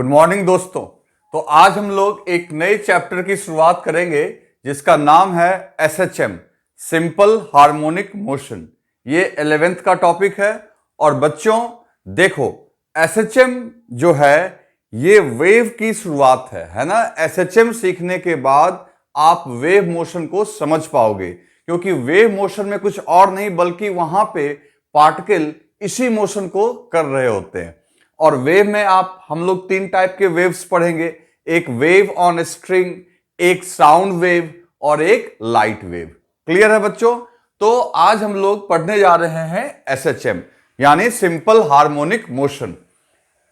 Good morning दोस्तों। तो आज हम लोग एक नए चैप्टर की शुरुआत करेंगे जिसका नाम है एसएचएम, सिंपल हार्मोनिक मोशन। ये 11th का टॉपिक है। और बच्चों देखो, एसएचएम जो है ये वेव की शुरुआत है ना। एसएचएम सीखने के बाद आप वेव मोशन को समझ पाओगे, क्योंकि वेव मोशन में कुछ और नहीं बल्कि वहां पे पार्टिकल इसी मोशन को कर रहे होते हैं। और वेव में हम लोग 3 टाइप के वेव्स पढ़ेंगे, एक वेव ऑन स्ट्रिंग, एक साउंड वेव और एक लाइट वेव। क्लियर है बच्चों? तो आज हम लोग पढ़ने जा रहे हैं एसएचएम यानी सिंपल हार्मोनिक मोशन।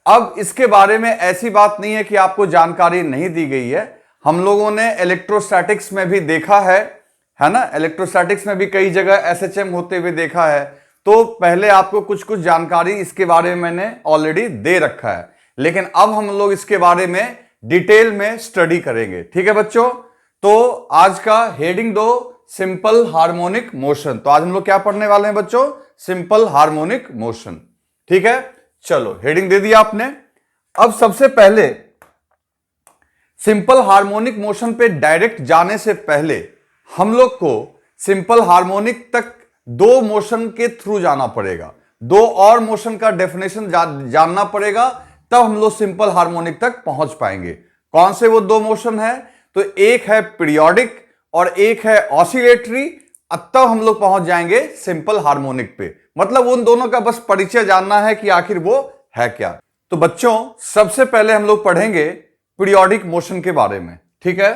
अब इसके बारे में ऐसी बात नहीं है कि आपको जानकारी नहीं दी गई है। हम लोगों ने इलेक्ट्रोस्टैटिक्स में भी देखा है ना। इलेक्ट्रोस्टैटिक्स में भी कई जगह एसएचएम होते हुए देखा है। तो पहले आपको कुछ कुछ जानकारी इसके बारे में मैंने ऑलरेडी दे रखा है, लेकिन अब हम लोग इसके बारे में डिटेल में स्टडी करेंगे। ठीक है बच्चों? तो आज का हेडिंग दो, सिंपल हार्मोनिक मोशन। तो आज हम लोग क्या पढ़ने वाले हैं बच्चों? Simple harmonic motion. ठीक है, चलो हेडिंग दे दिया आपने। अब सबसे पहले सिंपल हार्मोनिक मोशन पे डायरेक्ट जाने से पहले हम लोग को सिंपल हार्मोनिक तक 2 मोशन के थ्रू जाना पड़ेगा। 2 और मोशन का डेफिनेशन जानना पड़ेगा, तब हम लोग सिंपल हार्मोनिक तक पहुंच पाएंगे। कौन से वो 2 मोशन है? तो एक है पीरियोडिक और एक है ऑसिलेटरी। तब हम लोग पहुंच जाएंगे सिंपल हार्मोनिक पे। मतलब उन दोनों का बस परिचय जानना है कि आखिर वो है क्या। तो बच्चों सबसे पहले हम लोग पढ़ेंगे पीरियोडिक मोशन के बारे में। ठीक है,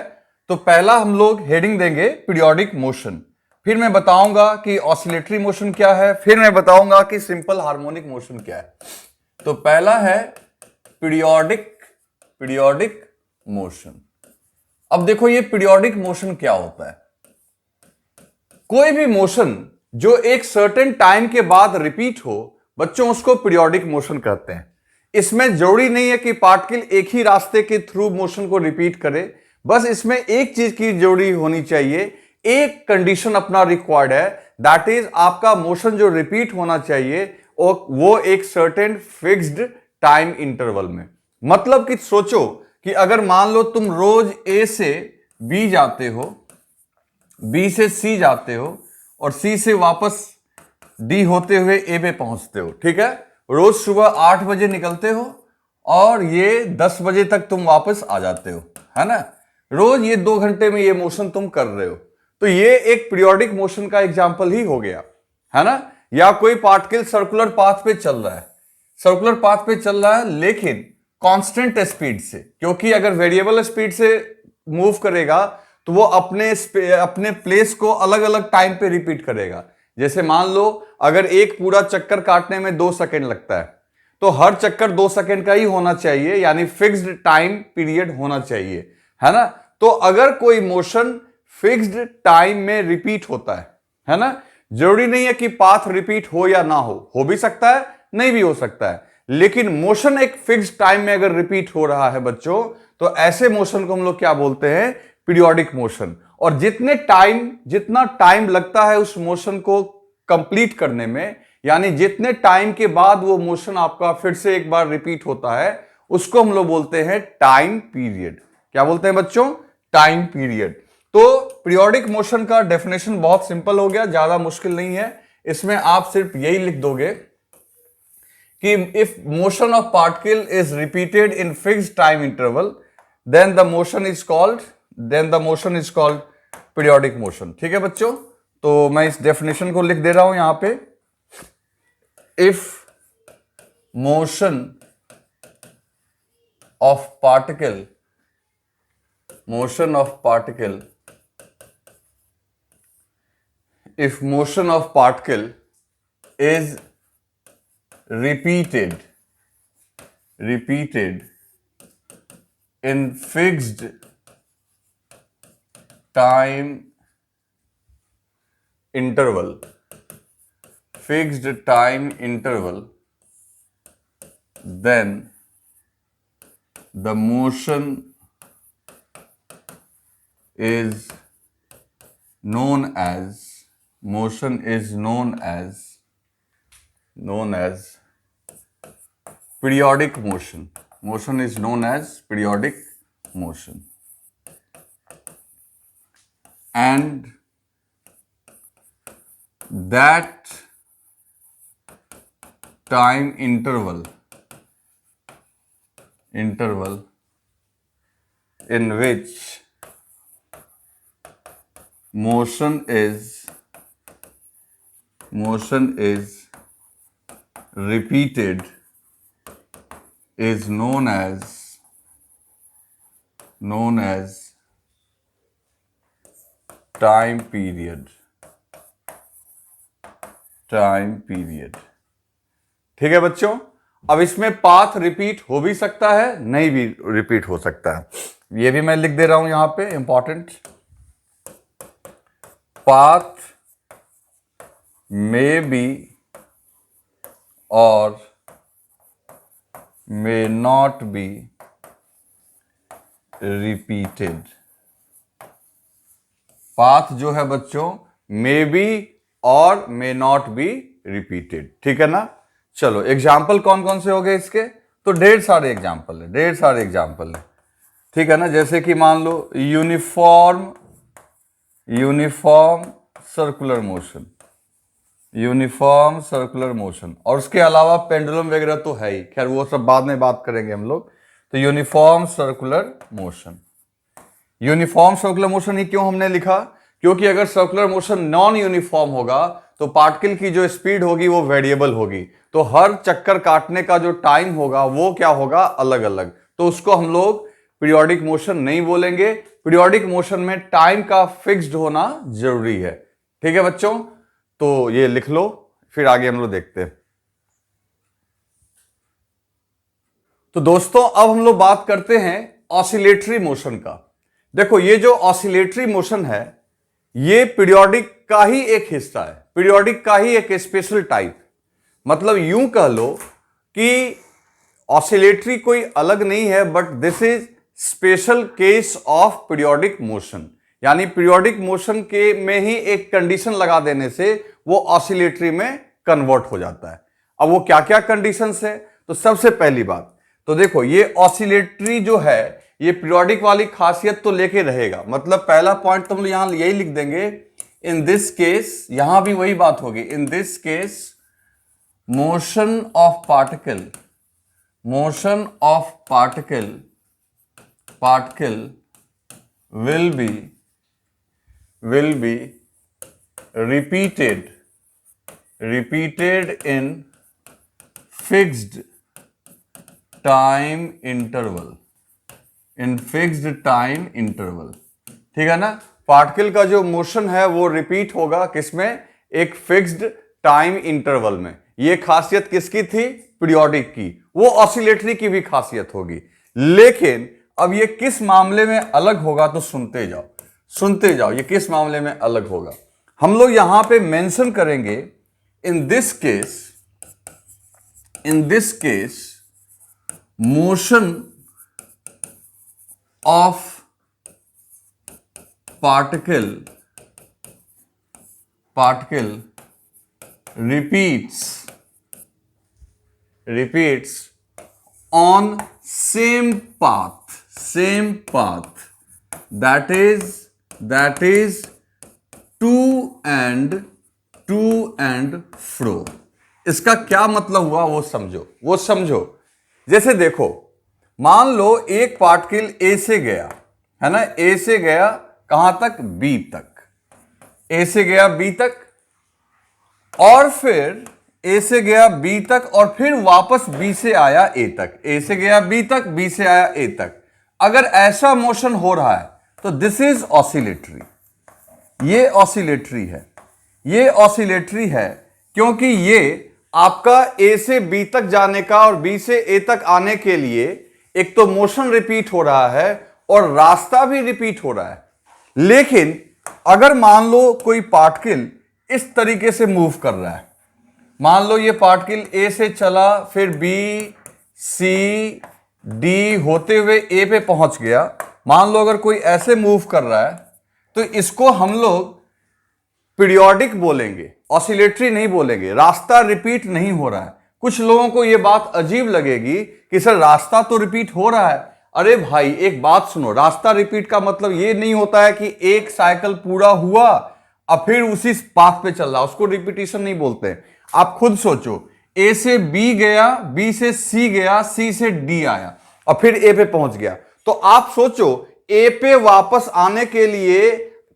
तो पहला हम लोग हेडिंग देंगे पीरियोडिक मोशन, फिर मैं बताऊंगा कि ऑसिलेटरी मोशन क्या है, फिर मैं बताऊंगा कि सिंपल हार्मोनिक मोशन क्या है। तो पहला है पीरियोडिक मोशन। अब देखो ये पीरियोडिक मोशन क्या होता है। कोई भी मोशन जो एक सर्टेन टाइम के बाद रिपीट हो बच्चों, उसको पीरियोडिक मोशन कहते हैं। इसमें जरूरी नहीं है कि पार्टिकल एक ही रास्ते के थ्रू मोशन को रिपीट करे, बस इसमें एक चीज की जरूरी होनी चाहिए, एक कंडीशन अपना रिक्वायर्ड है, दैट इज आपका मोशन जो रिपीट होना चाहिए वो एक सर्टेन फिक्स्ड टाइम इंटरवल में। मतलब कि सोचो कि अगर मान लो तुम रोज ए से बी जाते हो, बी से सी जाते हो और सी से वापस डी होते हुए ए पे पहुंचते हो। ठीक है, रोज सुबह 8 बजे निकलते हो और ये 10 बजे तक तुम वापस आ जाते हो, है ना। रोज ये 2 घंटे में ये मोशन तुम कर रहे हो। तो ये एक पीरियोडिक मोशन का एग्जाम्पल ही हो गया, है ना। या कोई पार्टिकल सर्कुलर पाथ पे चल रहा है, सर्कुलर पाथ पे चल रहा है लेकिन कांस्टेंट स्पीड से, क्योंकि अगर वेरिएबल स्पीड से मूव करेगा तो वो अपने प्लेस को अलग अलग टाइम पे रिपीट करेगा। जैसे मान लो अगर एक पूरा चक्कर काटने में 2 सेकंड लगता है, तो हर चक्कर 2 सेकंड का ही होना चाहिए, यानी फिक्स्ड टाइम पीरियड होना चाहिए, है ना। तो अगर कोई मोशन फिक्स्ड टाइम में रिपीट होता है ना, जरूरी नहीं है कि पाथ रिपीट हो या ना हो भी सकता है, नहीं भी हो सकता है, लेकिन मोशन एक फिक्स्ड टाइम में अगर रिपीट हो रहा है बच्चों, तो ऐसे मोशन को हम लोग क्या बोलते हैं? Periodic motion. और जितना टाइम लगता है उस मोशन को कंप्लीट करने में, यानी जितने टाइम के बाद वो मोशन आपका फिर से एक बार रिपीट होता है, उसको हम लोग बोलते हैं टाइम पीरियड। क्या बोलते हैं बच्चों? Time period. तो पीरियोडिक मोशन का डेफिनेशन बहुत सिंपल हो गया, ज्यादा मुश्किल नहीं है। इसमें आप सिर्फ यही लिख दोगे कि if motion of particle is repeated in fixed time interval then the motion is called periodic motion. ठीक है बच्चों? तो मैं इस डेफिनेशन को लिख दे रहा हूं यहां पे। If motion of particle if motion of particle is repeated in fixed time interval, then the motion is known as periodic motion। motion is known as periodic motion. And that time interval in which motion is repeated is known as time period. ठीक है बच्चों, अब इसमें path repeat हो भी सकता है, नहीं भी रिपीट हो सकता है। ये भी मैं लिख दे रहा हूं यहां पे, इंपॉर्टेंट। पाथ मे बी और may not be repeated. Path जो है बच्चों मे बी और मे नॉट बी रिपीटेड, ठीक है ना। चलो एग्जाम्पल कौन कौन से हो गए इसके, तो ढेर सारे एग्जाम्पल है, ठीक है ना। जैसे कि मान लो यूनिफॉर्म सर्कुलर मोशन, और उसके अलावा पेंडुलम वगैरह तो है ही, खैर वो सब बाद में बात करेंगे हम लोग। तो यूनिफॉर्म सर्कुलर मोशन ही क्यों हमने लिखा, क्योंकि अगर सर्कुलर मोशन नॉन यूनिफॉर्म होगा तो पार्टिकल की जो स्पीड होगी वो वेरिएबल होगी, तो हर चक्कर काटने का जो टाइम होगा वो क्या होगा, अलग अलग। तो उसको हम लोग पीरियोडिक मोशन नहीं बोलेंगे। पीरियोडिक मोशन में टाइम का फिक्स्ड होना जरूरी है, ठीक है बच्चों। तो ये लिख लो, फिर आगे हम लोग देखते हैं। तो दोस्तों अब हम लोग बात करते हैं ऑसिलेटरी मोशन का। देखो ये जो ऑसिलेटरी मोशन है ये पीरियोडिक का ही एक हिस्सा है, पीरियोडिक का ही एक स्पेशल टाइप। मतलब यूं कह लो कि ऑसिलेटरी कोई अलग नहीं है, but this is special case of periodic motion. यानी पीरियोडिक मोशन के में ही एक कंडीशन लगा देने से वो ऑसिलेटरी में कन्वर्ट हो जाता है। अब वो क्या क्या कंडीशंस है, तो सबसे पहली बात तो देखो ये ऑसिलेटरी जो है ये पीरियोडिक वाली खासियत तो लेके रहेगा। मतलब पहला पॉइंट तुम यहां यही लिख देंगे, इन दिस केस, यहां भी वही बात होगी, in this case motion of particle will be repeated in fixed time interval, ठीक है ना। पार्टिकल का जो मोशन है वो रिपीट होगा किसमें, एक फिक्स्ड टाइम इंटरवल में। ये खासियत किसकी थी, पीरियोडिक की, वो ऑसिलेटरी की भी खासियत होगी। लेकिन अब ये किस मामले में अलग होगा, तो सुनते जाओ ये किस मामले में अलग होगा। हम लोग यहां पे मेंशन करेंगे, in this case motion of particle repeats on same path, that is to and fro। इसका क्या मतलब हुआ वो समझो। जैसे देखो मान लो एक पार्टिकल ए से गया है ना, ए से गया कहां तक, बी तक, ए से गया बी तक, और फिर ए से गया बी तक, और फिर वापस बी से आया ए तक, ए से गया बी तक, बी से आया ए तक। अगर ऐसा मोशन हो रहा है तो दिस इज ऑसिलेटरी। ये ऑसिलेटरी है क्योंकि ये आपका ए से बी तक जाने का और बी से ए तक आने के लिए एक तो मोशन रिपीट हो रहा है और रास्ता भी रिपीट हो रहा है। लेकिन अगर मान लो कोई पार्टिकल इस तरीके से मूव कर रहा है, मान लो ये पार्टिकल ए से चला, फिर बी सी डी होते हुए ए पे पहुंच गया। मान लो अगर कोई ऐसे मूव कर रहा है तो इसको हम लोग पीरियोडिक बोलेंगे, ऑसिलेटरी नहीं बोलेंगे। रास्ता रिपीट नहीं हो रहा है, कुछ लोगों को यह बात अजीब लगेगी कि सर रास्ता तो रिपीट हो रहा है। अरे भाई एक बात सुनो, रास्ता रिपीट का मतलब यह नहीं होता है कि एक साइकिल पूरा हुआ अब फिर उसी पाथ पे चल रहा, उसको रिपीटिशन नहीं बोलते। आप खुद सोचो, ए से बी गया, बी से सी गया, सी से डी आया और फिर ए पे पहुंच गया। तो आप सोचो ए पे वापस आने के लिए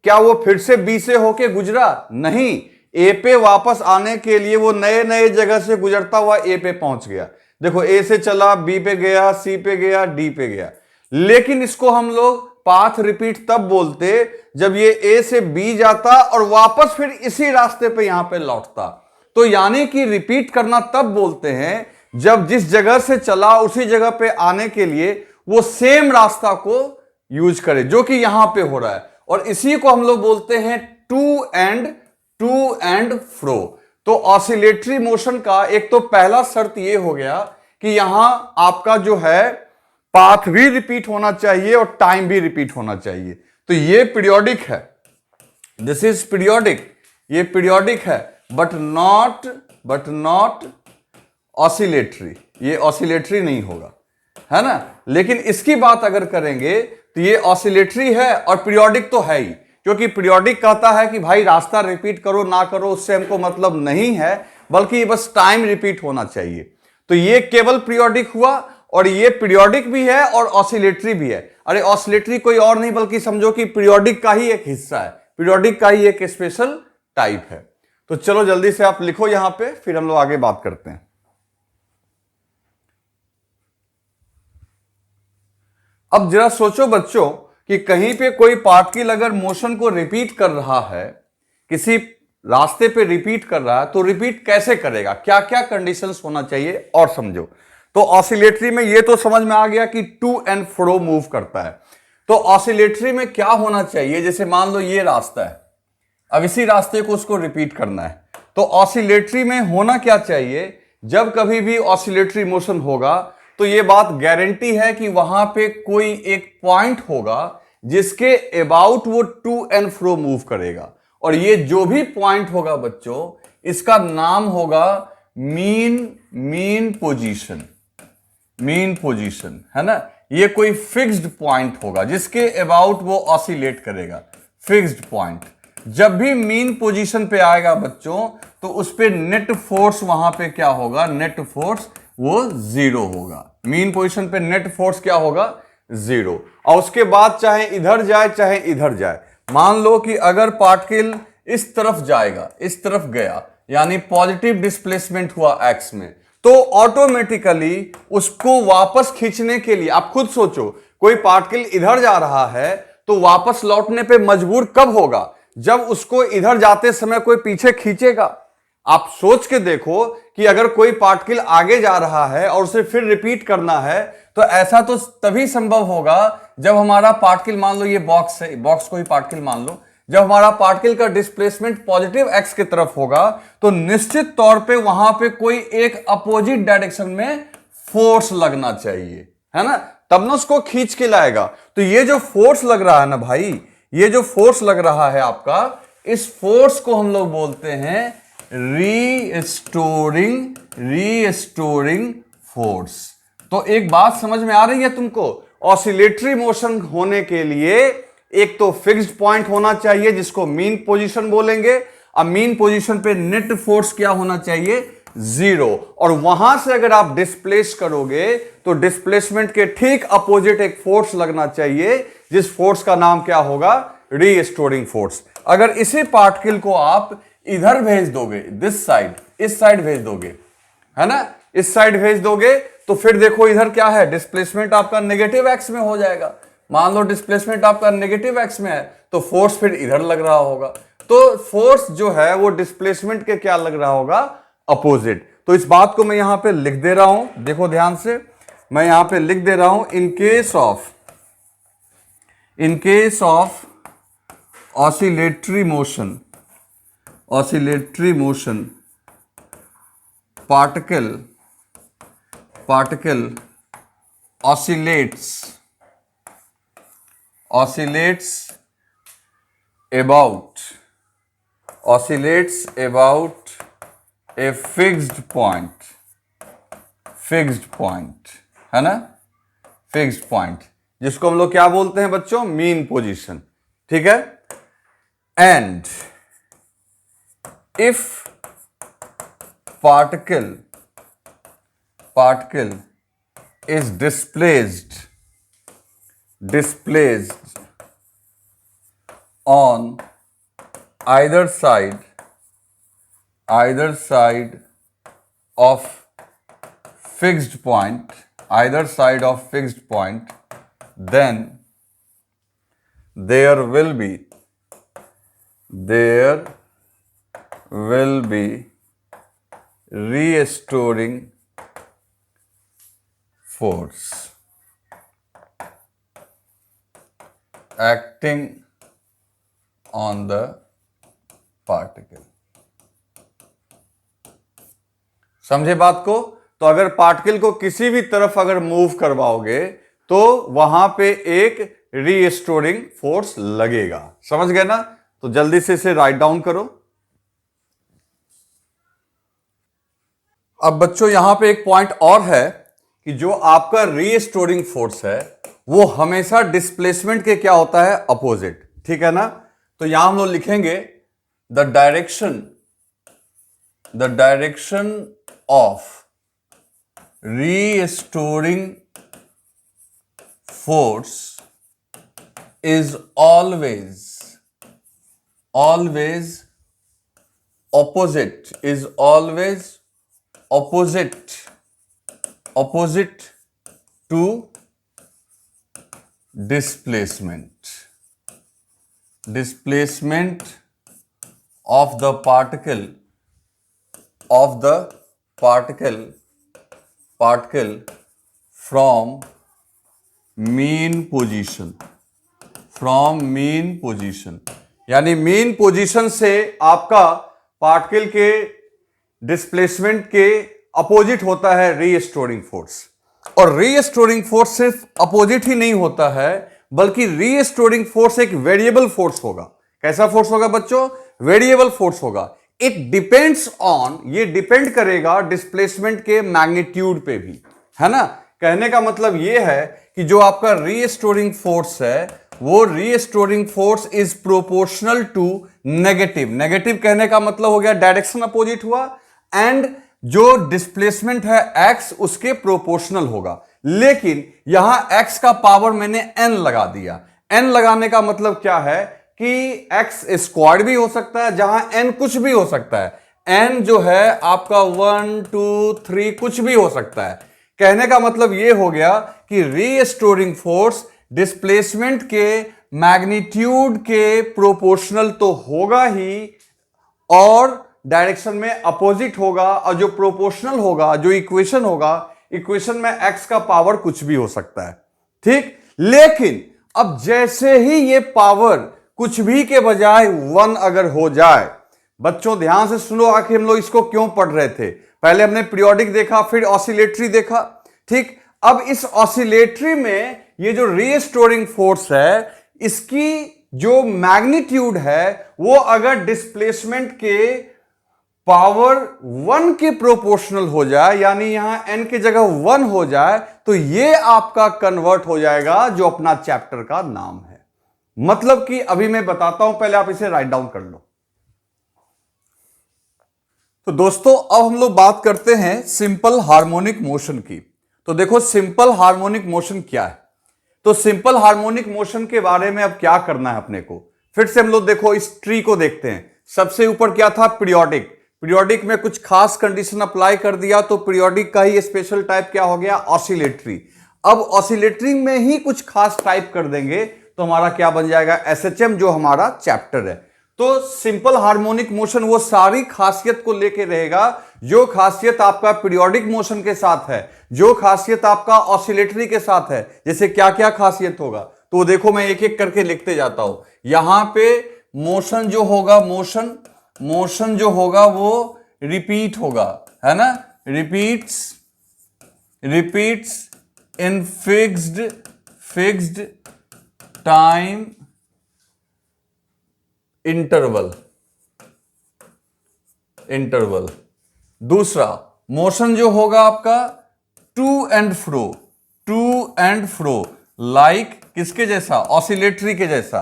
क्या वो फिर से बी से होके गुजरा? नहीं, ए पे वापस आने के लिए वो नए नए जगह से गुजरता हुआ ए पे पहुंच गया। देखो ए से चला, बी पे गया, सी पे गया, डी पे गया। लेकिन इसको हम लोग पाथ रिपीट तब बोलते जब ये ए से बी जाता और वापस फिर इसी रास्ते पे यहां पे लौटता। तो यानी कि रिपीट करना तब बोलते हैं जब जिस जगह से चला उसी जगह पे आने के लिए वो सेम रास्ता को यूज करे, जो कि यहां पे हो रहा है। और इसी को हम लोग बोलते हैं टू एंड फ्रो। तो ऑसिलेटरी मोशन का एक तो पहला शर्त यह हो गया कि यहां आपका जो है पाथ भी रिपीट होना चाहिए और टाइम भी रिपीट होना चाहिए। तो ये पीरियोडिक है, दिस इज पीरियोडिक, ये पीरियोडिक है, बट नॉट ऑसिलेटरी। ये ऑसिलेटरी नहीं होगा, है ना। लेकिन इसकी बात अगर करेंगे तो ये ऑसिलेटरी है और पीरियोडिक तो है ही, क्योंकि पीरियोडिक कहता है कि भाई रास्ता रिपीट करो ना करो उससे हमको मतलब नहीं है, बल्कि बस टाइम रिपीट होना चाहिए। तो ये केवल पीरियोडिक हुआ और ये पीरियोडिक भी है और ऑसिलेटरी भी है। अरे ऑसिलेटरी कोई और नहीं बल्कि समझो कि पीरियोडिक का ही एक हिस्सा है, पीरियोडिक का ही एक स्पेशल टाइप है। तो चलो जल्दी से आप लिखो यहां पे, फिर हम लोग आगे बात करते हैं। अब जरा सोचो बच्चों कि कहीं पे कोई पार्टिकल अगर मोशन को रिपीट कर रहा है, किसी रास्ते पे रिपीट कर रहा है, तो रिपीट कैसे करेगा, क्या क्या कंडीशंस होना चाहिए और समझो। तो ऑसिलेटरी में ये तो समझ में आ गया कि टू एंड फ्रो मूव करता है। तो ऑसिलेटरी में क्या होना चाहिए, जैसे मान लो ये रास्ता है, अब इसी रास्ते को उसको रिपीट करना है। तो ऑसिलेटरी में होना क्या चाहिए, जब कभी भी ऑसिलेटरी मोशन होगा तो ये बात गारंटी है कि वहां पे कोई एक पॉइंट होगा जिसके अबाउट वो टू एंड फ्रो मूव करेगा। और ये जो भी पॉइंट होगा बच्चों, इसका नाम होगा मीन पोजीशन, है ना। ये कोई फिक्स्ड पॉइंट होगा जिसके अबाउट वो ऑसिलेट करेगा, फिक्स्ड पॉइंट। जब भी मीन पोजीशन पे आएगा बच्चों तो उस पे नेट फोर्स वहां पे क्या होगा, नेट फोर्स वो जीरो होगा। मीन पोजीशन पे नेट फोर्स क्या होगा, जीरो। और उसके बाद चाहे इधर जाए चाहे इधर जाए, मान लो कि अगर पार्टिकल इस तरफ जाएगा, इस तरफ गया, यानी पॉजिटिव डिस्प्लेसमेंट हुआ एक्स में, तो ऑटोमेटिकली उसको वापस खींचने के लिए आप खुद सोचो, कोई पार्टिकल इधर जा रहा है तो वापस लौटने पे मजबूर कब होगा, जब उसको इधर जाते समय कोई पीछे खींचेगा। आप सोच के देखो कि अगर कोई पार्टिकल आगे जा रहा है और उसे फिर रिपीट करना है तो ऐसा तो तभी संभव होगा जब हमारा पार्टिकल, मान लो ये बॉक्स है, बॉक्स को ही पार्टिकल मान लो, जब हमारा पार्टिकल का डिस्प्लेसमेंट पॉजिटिव एक्स की तरफ होगा तो निश्चित तौर पे वहां पे कोई एक अपोजिट डायरेक्शन में फोर्स लगना चाहिए, है ना, तब ना उसको खींच के लाएगा। तो ये जो फोर्स लग रहा है ना भाई, ये जो फोर्स लग रहा है आपका, इस फोर्स को हम लोग बोलते हैं रीस्टोरिंग फोर्स। तो एक बात समझ में आ रही है तुमको, ऑसिलेटरी मोशन होने के लिए एक तो फिक्स्ड पॉइंट होना चाहिए जिसको मीन पोजीशन बोलेंगे। अब मीन पोजीशन पे नेट फोर्स क्या होना चाहिए, जीरो। और वहां से अगर आप डिस्प्लेस करोगे तो डिस्प्लेसमेंट के ठीक अपोजिट एक फोर्स लगना चाहिए, जिस फोर्स का नाम क्या होगा, रीस्टोरिंग फोर्स। अगर इसी पार्टिकल को आप इधर भेज दोगे, दिस साइड, इस साइड भेज दोगे, है ना, इस साइड भेज दोगे, तो फिर देखो इधर क्या है, डिस्प्लेसमेंट आपका नेगेटिव एक्स में हो जाएगा। मान लो डिस्प्लेसमेंट आपका नेगेटिव एक्स में है तो फोर्स फिर इधर लग रहा होगा। तो फोर्स जो है वो डिस्प्लेसमेंट के क्या लग रहा होगा, अपोजिट। तो इस बात को मैं यहां पे लिख दे रहा हूं, देखो ध्यान से, मैं यहां पे लिख दे रहा हूं, in case of oscillatory motion particle oscillates about a fixed point, fixed point, है ना, फिक्स्ड पॉइंट, जिसको हम लोग क्या बोलते हैं बच्चों, मीन पोजीशन, ठीक है। And if particle is displaced on either side of fixed point, then there will be restoring force acting on the particle। समझे बात को? तो अगर पार्टिकल को किसी भी तरफ अगर मूव करवाओगे तो वहां पे एक रीस्टोरिंग फोर्स लगेगा। समझ गए ना? तो जल्दी से इसे राइट डाउन करो। अब बच्चों यहां पे एक पॉइंट और है कि जो आपका रीस्टोरिंग फोर्स है वो हमेशा डिस्प्लेसमेंट के क्या होता है, अपोजिट, ठीक है ना। तो यहां हम लोग लिखेंगे the direction of restoring force is always opposite to displacement of the particle from mean position, यानी मीन पोजीशन से आपका पार्टिकल के डिस्प्लेसमेंट के अपोजिट होता है रीस्टोरिंग फोर्स। और रीस्टोरिंग फोर्स सिर्फ अपोजिट ही नहीं होता है, बल्कि रीस्टोरिंग फोर्स एक वेरिएबल फोर्स होगा। कैसा फोर्स होगा बच्चों? वेरिएबल फोर्स होगा। इट डिपेंड्स ऑन, ये डिपेंड करेगा डिस्प्लेसमेंट के मैग्नीट्यूड पे भी, है ना। कहने का मतलब ये है कि जो आपका रीस्टोरिंग फोर्स है वो restoring force is proportional to negative कहने का मतलब हो गया डायरेक्शन अपोजिट हुआ, एंड जो डिस्प्लेसमेंट है x उसके प्रोपोर्शनल होगा। लेकिन यहां x का पावर मैंने n लगा दिया। n लगाने का मतलब क्या है कि x स्क्वायर भी हो सकता है, जहां n कुछ भी हो सकता है। n जो है आपका 1 2 3 कुछ भी हो सकता है। कहने का मतलब यह हो गया कि रीस्टोरिंग फोर्स डिस्प्लेसमेंट के मैग्नीट्यूड के प्रोपोर्शनल तो होगा ही, और डायरेक्शन में अपोजिट होगा, और जो प्रोपोर्शनल होगा, जो इक्वेशन होगा, इक्वेशन में x का पावर कुछ भी हो सकता है, ठीक। लेकिन अब जैसे ही ये पावर कुछ भी के बजाय 1 अगर हो जाए, बच्चों ध्यान से सुनो, आखिर हम लोग इसको क्यों पढ़ रहे थे। पहले हमने पीरियोडिक देखा, फिर ऑसिलेटरी देखा, ठीक। अब इस ऑसिलेटरी में ये जो रीस्टोरिंग फोर्स है, इसकी जो मैग्नीट्यूड है वो अगर डिस्प्लेसमेंट के पावर 1 के प्रोपोर्शनल हो जाए, यानी यहां n की जगह 1 हो जाए, तो ये आपका कन्वर्ट हो जाएगा, जो अपना चैप्टर का नाम है। मतलब कि अभी मैं बताता हूं, पहले आप इसे राइट डाउन कर लो। तो दोस्तों अब हम लोग बात करते हैं सिंपल हार्मोनिक मोशन की। तो देखो सिंपल हार्मोनिक मोशन क्या है। तो सिंपल हार्मोनिक मोशन के बारे में अब क्या करना है अपने को, फिर से हम लोग देखो इस ट्री को देखते हैं। सबसे ऊपर क्या था, पीरियोडिक में कुछ खास कंडीशन अप्लाई कर दिया, तो पीरियोडिक का ही स्पेशल टाइप क्या हो गया, ऑसिलेटरी। अब ऑसिलेटरी में ही कुछ खास टाइप कर देंगे तो हमारा क्या बन जाएगा, एसएचएम, जो हमारा चैप्टर है। तो सिंपल हार्मोनिक मोशन वो सारी खासियत को लेके रहेगा जो खासियत आपका पीरियोडिक मोशन के साथ है, जो खासियत आपका ऑसिलेटरी के साथ है। जैसे क्या क्या खासियत होगा, तो देखो मैं एक एक करके लिखते जाता हूं। यहां पे मोशन जो होगा, मोशन जो होगा वो रिपीट होगा, है ना, रिपीट्स इन फिक्स्ड टाइम इंटरवल। दूसरा, मोशन जो होगा आपका टू एंड फ्रो लाइक किसके जैसा, ऑसिलेटरी के जैसा।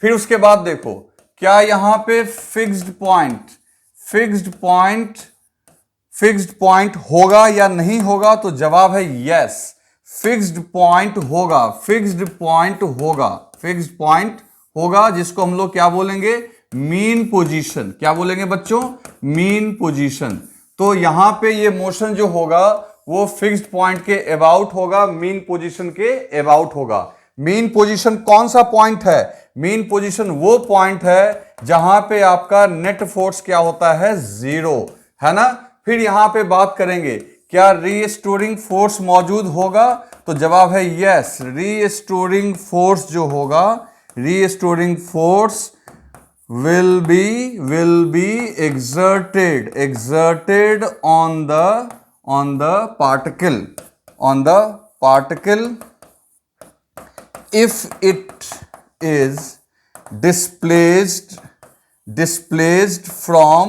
फिर उसके बाद देखो क्या यहां पे फिक्स्ड पॉइंट होगा या नहीं होगा, तो जवाब है यस, फिक्स्ड पॉइंट होगा, जिसको हम लोग क्या बोलेंगे, मीन पोजीशन। क्या बोलेंगे बच्चों, मीन पोजीशन। तो यहां पे ये मोशन जो होगा वो फिक्स्ड पॉइंट के अबाउट होगा, मीन पोजीशन के अबाउट होगा। मीन पोजीशन कौन सा पॉइंट है, मीन पोजीशन वो पॉइंट है जहां पे आपका नेट फोर्स क्या होता है, जीरो, है ना। फिर यहां पे बात करेंगे क्या रीस्टोरिंग फोर्स मौजूद होगा, तो जवाब है यस, रीस्टोरिंग फोर्स जो होगा, restoring force will be exerted on the particle if it is displaced from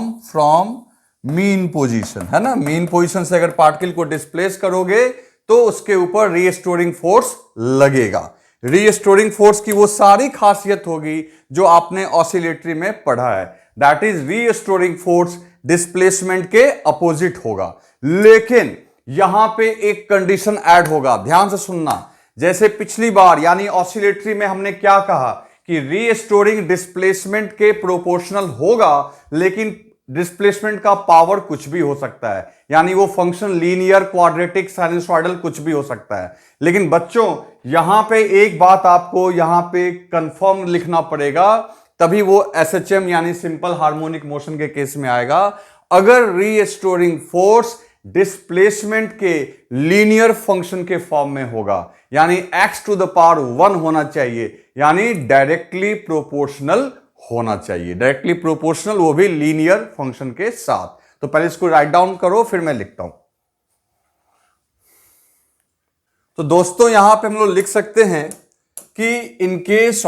mean position, है ना। मीन पोजीशन से अगर पार्टिकल को डिस्प्लेस करोगे तो उसके ऊपर रीस्टोरिंग फोर्स लगेगा। रीस्टोरिंग फोर्स की वो सारी खासियत होगी जो आपने ऑसिलेटरी में पढ़ा है, that is restoring force displacement के अपोजिट होगा। लेकिन यहां पे एक कंडीशन ऐड होगा, ध्यान से सुनना। जैसे पिछली बार यानी ऑसिलेटरी में हमने क्या कहा कि रीस्टोरिंग डिस्प्लेसमेंट के प्रोपोर्शनल होगा, लेकिन डिस्प्लेसमेंट का पावर कुछ भी हो सकता है, यानी वो फंक्शन लीनियर, क्वाड्रेटिक, साइनसॉइडल कुछ भी हो सकता है। लेकिन बच्चों यहां पे एक बात आपको यहां पे कंफर्म लिखना पड़ेगा, तभी वो एसएचएम यानी सिंपल हार्मोनिक मोशन के केस में आएगा। अगर रीस्टोरिंग फोर्स डिस्प्लेसमेंट के लीनियर फंक्शन के फॉर्म में होगा, यानी x टू द पावर 1 होना चाहिए, यानी डायरेक्टली प्रोपोर्शनल होना चाहिए, डायरेक्टली प्रोपोर्शनल, वो भी लीनियर फंक्शन के साथ। तो पहले इसको राइट डाउन करो, फिर मैं लिखता हूं। तो दोस्तों यहां पे हम लोग लिख सकते हैं कि इन केस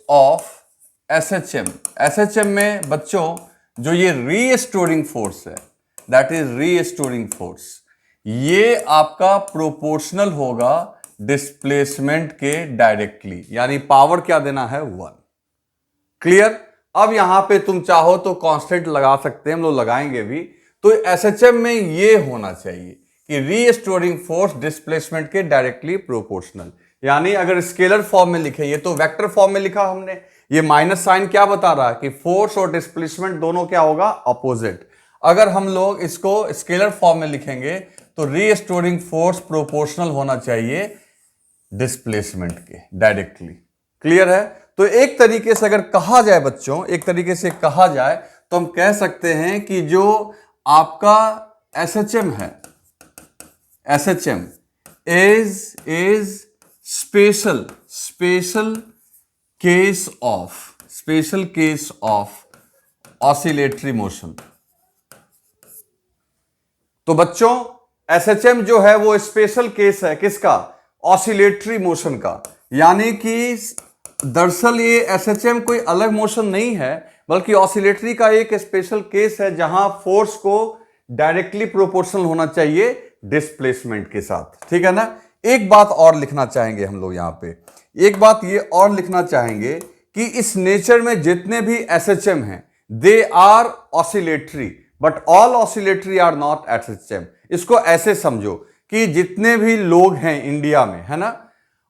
ऑफ एसएचएम में बच्चों जो ये रीस्टोरिंग फोर्स है, दैट इज रीस्टोरिंग फोर्स, ये आपका प्रोपोर्शनल होगा डिस्प्लेसमेंट के डायरेक्टली, यानी पावर क्या देना है, 1। क्लियर। अब यहां पे तुम चाहो तो कांस्टेंट लगा सकते हैं, हम लोग लगाएंगे भी। तो एसएचएम में ये होना चाहिए कि रीस्टोरिंग फोर्स डिस्प्लेसमेंट के डायरेक्टली प्रोपोर्शनल, यानी अगर स्केलर फॉर्म में लिखे, ये तो वेक्टर फॉर्म में लिखा हमने, ये माइनस साइन क्या बता रहा है कि फोर्स और डिस्प्लेसमेंट दोनों क्या होगा, अपोजिट। अगर हम लोग इसको स्केलर फॉर्म में लिखेंगे तो रीस्टोरिंग फोर्स प्रोपोर्शनल होना चाहिए डिस्प्लेसमेंट के डायरेक्टली। क्लियर है। तो एक तरीके से अगर कहा जाए बच्चों, एक तरीके से कहा जाए तो हम कह सकते हैं कि जो आपका एसएचएम है, SHM is special case of oscillatory motion. तो बच्चों एसएचएम जो है वो स्पेशल केस है किसका, ऑसिलेटरी मोशन का। यानी कि दरअसल ये एसएचएम कोई अलग मोशन नहीं है, बल्कि ऑसिलेटरी का एक स्पेशल केस है जहां फोर्स को डायरेक्टली प्रोपोर्शनल होना चाहिए डिस्प्लेसमेंट के साथ। ठीक है ना। एक बात और लिखना चाहेंगे हम लोग यहां पे, एक बात ये और लिखना चाहेंगे कि इस नेचर में जितने भी एसएचएम हैं they are oscillatory, but all oscillatory are not SHM. इसको ऐसे समझो कि जितने भी लोग हैं इंडिया में, है ना,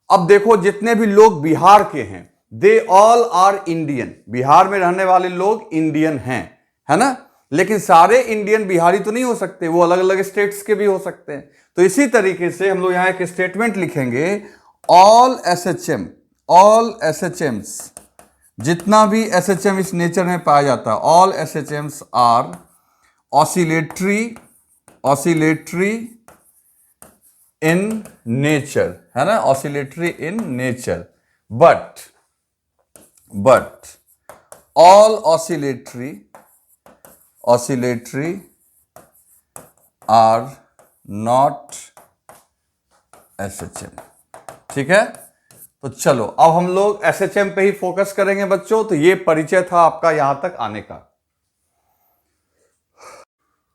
अब देखो जितने भी लोग बिहार के हैं they all are Indian, Bihar में रहने वाले लोग इंडियन हैं, है ना। लेकिन सारे इंडियन बिहारी तो नहीं हो सकते, वो अलग अलग स्टेट्स के भी हो सकते हैं। तो इसी तरीके से हम लोग यहां एक स्टेटमेंट लिखेंगे, ऑल एसएचएम्स, जितना भी एसएचएम इस नेचर में पाया जाता है, all SHMs are oscillatory in nature, है ना, oscillatory in nature, but all oscillatory are not SHM. ठीक है। तो चलो अब हम लोग एसएचएम पे ही फोकस करेंगे बच्चों। तो ये परिचय था आपका यहां तक आने का।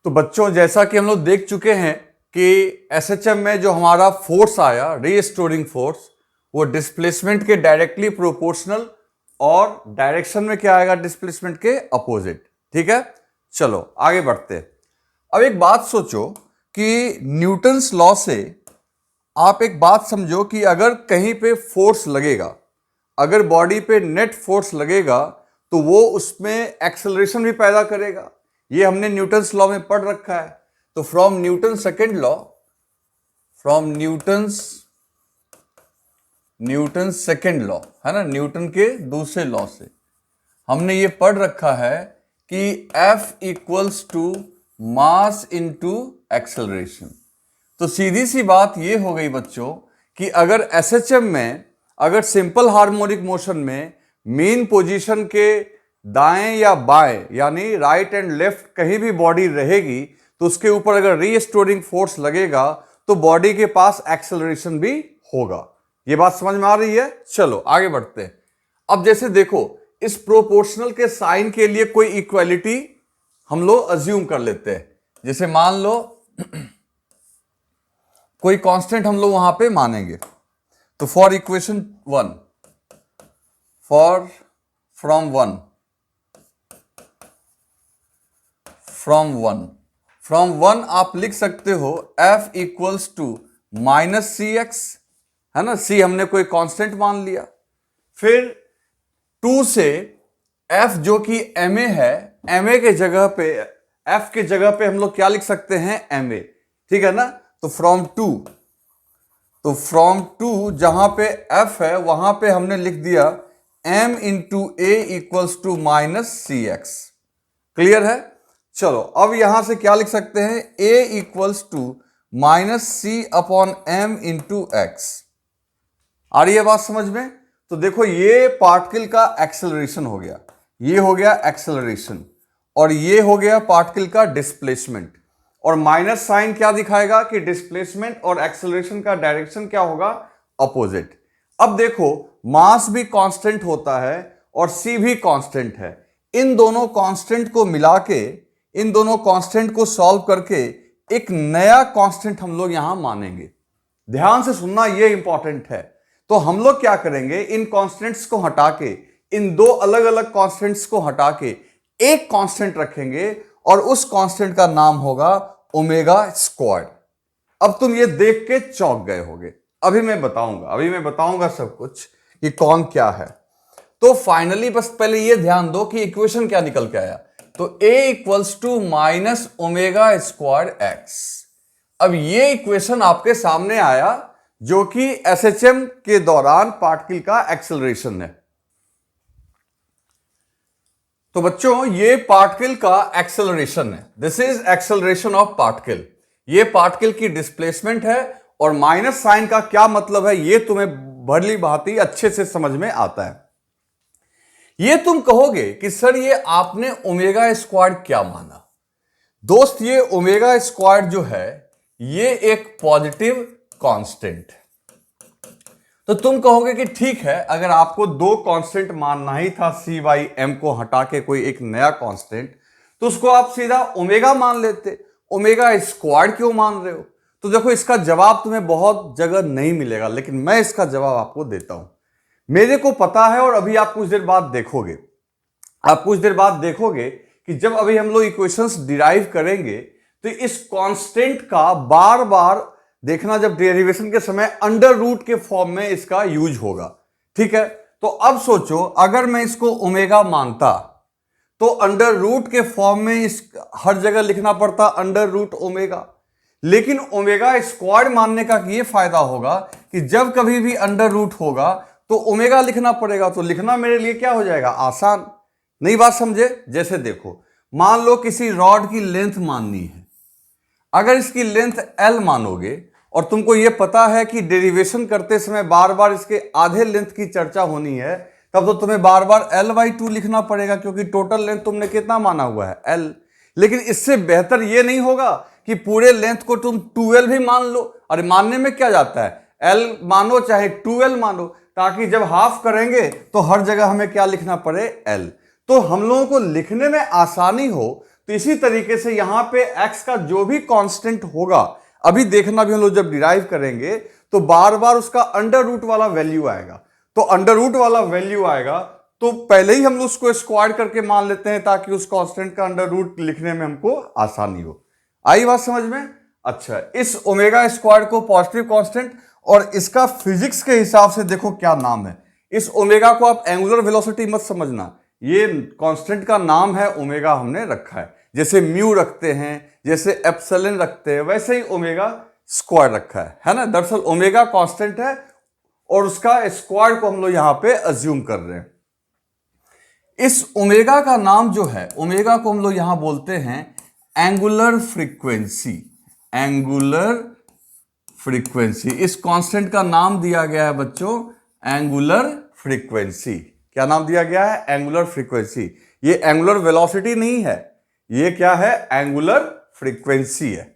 तो बच्चों जैसा कि हम लोग देख चुके हैं कि एसएचएम में जो हमारा फोर्स आया, रीस्टोरिंग फोर्स, वो डिस्प्लेसमेंट के डायरेक्टली प्रोपोर्शनल और डायरेक्शन में क्या आएगा, डिस्प्लेसमेंट के अपोजिट। ठीक है, चलो आगे बढ़ते हैं। अब एक बात सोचो कि न्यूटन्स लॉ से आप एक बात समझो कि अगर कहीं पे फोर्स लगेगा, अगर बॉडी पे नेट फोर्स लगेगा तो वो उसमें एक्सेलरेशन भी पैदा करेगा। ये हमने न्यूटन्स लॉ में पढ़ रखा है। तो from Newton second law, from Newton's second law, है ना, न्यूटन के दूसरे लॉ से हमने ये पढ़ रखा है कि F equals to mass into acceleration. तो सीधी सी बात ये हो गई बच्चों कि अगर एसएचएम में, अगर सिंपल हार्मोनिक मोशन में मेन पोजीशन के दाएं या बाएं यानी राइट एंड लेफ्ट कहीं भी बॉडी रहेगी तो उसके ऊपर अगर रीस्टोरिंग फोर्स लगेगा तो बॉडी के पास एक्सेलरेशन भी होगा। ये बात समझ में आ रही है? चलो आगे बढ़ते हैं। अब जैसे देखो, इस प्रोपोर्शनल के साइन के लिए कोई इक्वालिटी हम लोग अज्यूम कर लेते हैं। जैसे मान लो कोई कांस्टेंट हम लोग वहां पे मानेंगे। तो फॉर इक्वेशन 1, फ्रॉम वन आप लिख सकते हो F equals to minus c x, है ना, C हमने कोई कांस्टेंट मान लिया। फिर 2 से F जो कि ma है, ma के जगह पे, F के जगह पे हम लोग क्या लिख सकते हैं, ma, ठीक है ना। तो फ्रॉम टू जहां पे F है वहां पे हमने लिख दिया m into a equals to minus c x. Clear है? चलो अब यहां से क्या लिख सकते हैं, a equals to minus C upon m into X. आ रही है बात समझ में? तो देखो ये पार्टिकल का एक्सेलरेशन हो गया, ये हो गया एक्सेलरेशन, और ये हो गया पार्टिकल का डिस्प्लेसमेंट। और माइनस साइन क्या दिखाएगा कि डिस्प्लेसमेंट और एक्सेलरेशन का डायरेक्शन क्या होगा, अपोजिट। अब देखो मास भी कांस्टेंट होता है और c भी कांस्टेंट है। इन दोनों कांस्टेंट को मिला के, इन दोनों कांस्टेंट को सॉल्व करके एक नया कांस्टेंट हम लोग यहां मानेंगे। ध्यान से सुनना, ये इंपॉर्टेंट है। तो हम लोग क्या करेंगे, इन कांस्टेंट्स को हटा के, इन दो अलग अलग कांस्टेंट्स को हटा के एक कांस्टेंट रखेंगे और उस कांस्टेंट का नाम होगा ओमेगा स्क्वायर। अब तुम ये देख के चौंक गए होगे। अभी मैं बताऊंगा सब कुछ कि कौन क्या है। तो फाइनली बस पहले ये ध्यान दो कि इक्वेशन क्या निकल के आया। तो a equals to minus omega square x. अब ये इक्वेशन आपके सामने आया जो कि एसएचएम के दौरान पार्टिकल का एक्सेलरेशन है। तो बच्चों ये पार्टिकल का एक्सेलरेशन है, this is acceleration of particle. ये पार्टिकल की डिस्प्लेसमेंट है, और माइनस साइन का क्या मतलब है ये तुम्हें भली भांति अच्छे से समझ में आता है। ये तुम कहोगे कि सर ये आपने ओमेगा स्क्वायर क्या माना। दोस्त ये ओमेगा स्क्वायर जो है ये एक पॉजिटिव कांस्टेंट। तो तुम कहोगे कि ठीक है, अगर आपको दो कांस्टेंट मानना ही था, c बाई एम को हटा के कोई एक नया कांस्टेंट, तो उसको आप सीधा ओमेगा मान लेते। ओमेगा स्क्वायर क्यों मान रहे हो? तो देखो इसका जवाब तुम्हें बहुत जगह नहीं मिलेगा, लेकिन मैं इसका जवाब आपको देता हूं। मेरे को पता है, और अभी आप कुछ देर बाद देखोगे, कि जब अभी हम लोग इक्वेशंस डिराइव करेंगे तो इस कांस्टेंट का बार बार देखना, जब डेरिवेशन के समय अंडर रूट के फॉर्म में इसका यूज होगा। ठीक है, तो अब सोचो अगर मैं इसको ओमेगा मानता तो अंडर रूट के फॉर्म में इस हर जगह लिखना पड़ता अंडर रूट ओमेगा। लेकिन ओमेगा स्क्वायर मानने का ये फायदा होगा कि जब कभी भी अंडर रूट होगा तो ओमेगा लिखना पड़ेगा, तो लिखना मेरे लिए क्या हो जाएगा, आसान। नई बात समझे? जैसे देखो, मान लो किसी रॉड की लेंथ माननी है। अगर इसकी लेंथ L मानोगे और तुमको यह पता है कि डेरिवेशन करते समय बार बार इसके आधे लेंथ की चर्चा होनी है, तब तो तुम्हें बार बार L/2 लिखना पड़ेगा, क्योंकि टोटल लेंथ तुमने कितना माना हुआ है, L। लेकिन इससे बेहतर यह नहीं होगा कि पूरे लेंथ को तुम 2L भी मान लो। अरे मानने में क्या जाता है, L मानो चाहे 2L मानो, ताकि जब हाफ करेंगे तो हर जगह हमें क्या लिखना पड़े, L। तो हम लोगों को लिखने में आसानी हो तो इसी तरीके से यहां पे x का जो भी कांस्टेंट होगा, अभी देखना भी हम लोग जब डिराइव करेंगे तो बार बार उसका अंडर रूट वाला वैल्यू आएगा। तो अंडर रूट वाला वैल्यू आएगा तो पहले ही हम लोग उसको स्क्वायर करके मान लेते हैं ताकि उस कांस्टेंट का अंडर रूट लिखने में हमको आसानी हो। आई बात समझ में? अच्छा, इस ओमेगा स्क्वायर को पॉजिटिव कांस्टेंट, और इसका फिजिक्स के हिसाब से देखो क्या नाम है। इस ओमेगा को आप एंगुलर वेलोसिटी मत समझना, ये कांस्टेंट का नाम है, ओमेगा हमने रखा है। जैसे म्यू रखते हैं, जैसे एप्सिलॉन रखते हैं, वैसे ही ओमेगा स्क्वायर रखा है ना। दरअसल ओमेगा कांस्टेंट है और उसका स्क्वायर को हम लोग यहां पे अज्यूम कर रहे हैं। इस ओमेगा का नाम जो है, ओमेगा को हम लोग यहां बोलते हैं एंगुलर फ्रीक्वेंसी। एंगुलर फ्रीक्वेंसी, इस कांस्टेंट का नाम दिया गया है बच्चों एंगुलर फ्रीक्वेंसी। क्या नाम दिया गया है? Angular frequency. ये एंगुलर वेलोसिटी नहीं है, ये क्या है? एंगुलर फ्रीक्वेंसी है।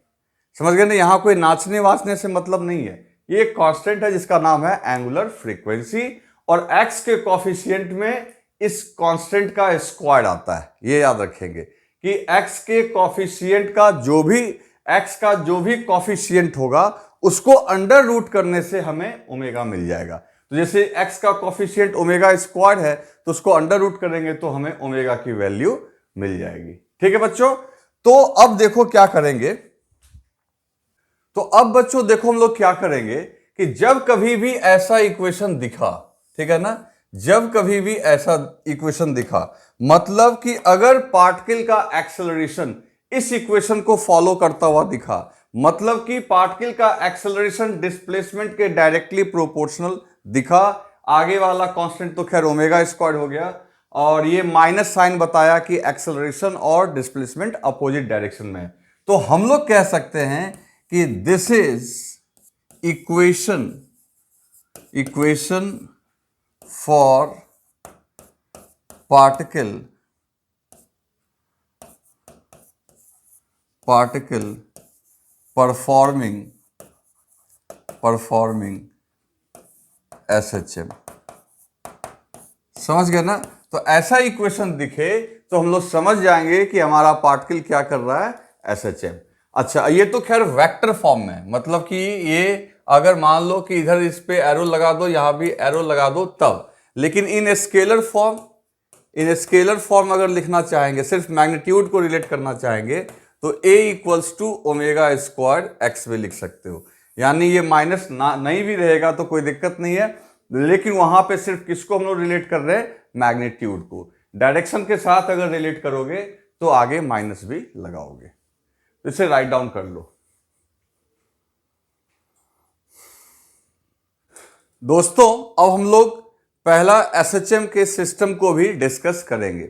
समझ गए ना? यहां कोई नाचने वाचने से मतलब नहीं है, ये एक कांस्टेंट है जिसका नाम है एंगुलर फ्रीक्वेंसी, और एक्स के कॉफिशिएंट में इस कांस्टेंट का स्क्वायर आता है। ये याद रखेंगे कि एक्स के कॉफिशिएंट का जो भी, एक्स का जो भी कॉफिशिएंट होगा उसको अंडर रूट करने से हमें ओमेगा मिल जाएगा। तो जैसे एक्स का कॉफिशिएंट ओमेगा स्क्वायर है तो उसको अंडर रूट करेंगे तो हमें ओमेगा की वैल्यू मिल जाएगी। ठीक है बच्चों? तो अब देखो क्या करेंगे। तो अब बच्चों देखो हम लोग क्या करेंगे कि जब कभी भी ऐसा इक्वेशन दिखा, ठीक है ना, जब कभी भी ऐसा इक्वेशन दिखा, मतलब कि अगर पार्टिकल का एक्सेलरेशन इस इक्वेशन को फॉलो करता हुआ दिखा, मतलब कि पार्टिकल का एक्सेलरेशन डिस्प्लेसमेंट के डायरेक्टली प्रोपोर्शनल दिखा, आगे वाला कांस्टेंट तो खैर ओमेगा स्क्वायर हो गया, और ये माइनस साइन बताया कि एक्सेलरेशन और डिस्प्लेसमेंट अपोजिट डायरेक्शन में है, तो हम लोग कह सकते हैं कि this is equation for particle performing SHM। समझ गए ना? तो ऐसा इक्वेशन दिखे तो हम लोग समझ जाएंगे कि हमारा पार्टिकल क्या कर रहा है, SHM। अच्छा, ये तो खैर वेक्टर फॉर्म में, मतलब कि ये अगर मान लो कि इधर इस पे एरो लगा दो, यहां भी एरो लगा दो तब, लेकिन इन स्केलर फॉर्म अगर लिखना चाहेंगे, सिर्फ मैग्नीट्यूड को रिलेट करना चाहेंगे, तो A equals to omega square x भी लिख सकते हो। यानी ये माइनस नहीं भी रहेगा तो कोई दिक्कत नहीं है, लेकिन वहां पे सिर्फ किसको हम लोग रिलेट कर रहे हैं? मैग्नीट्यूड को। डायरेक्शन के साथ अगर रिलेट करोगे तो आगे माइनस भी लगाओगे। तो इसे राइट डाउन कर लो। दोस्तों अब हम लोग पहला SHM के सिस्टम को भी डिस्कस करेंगे।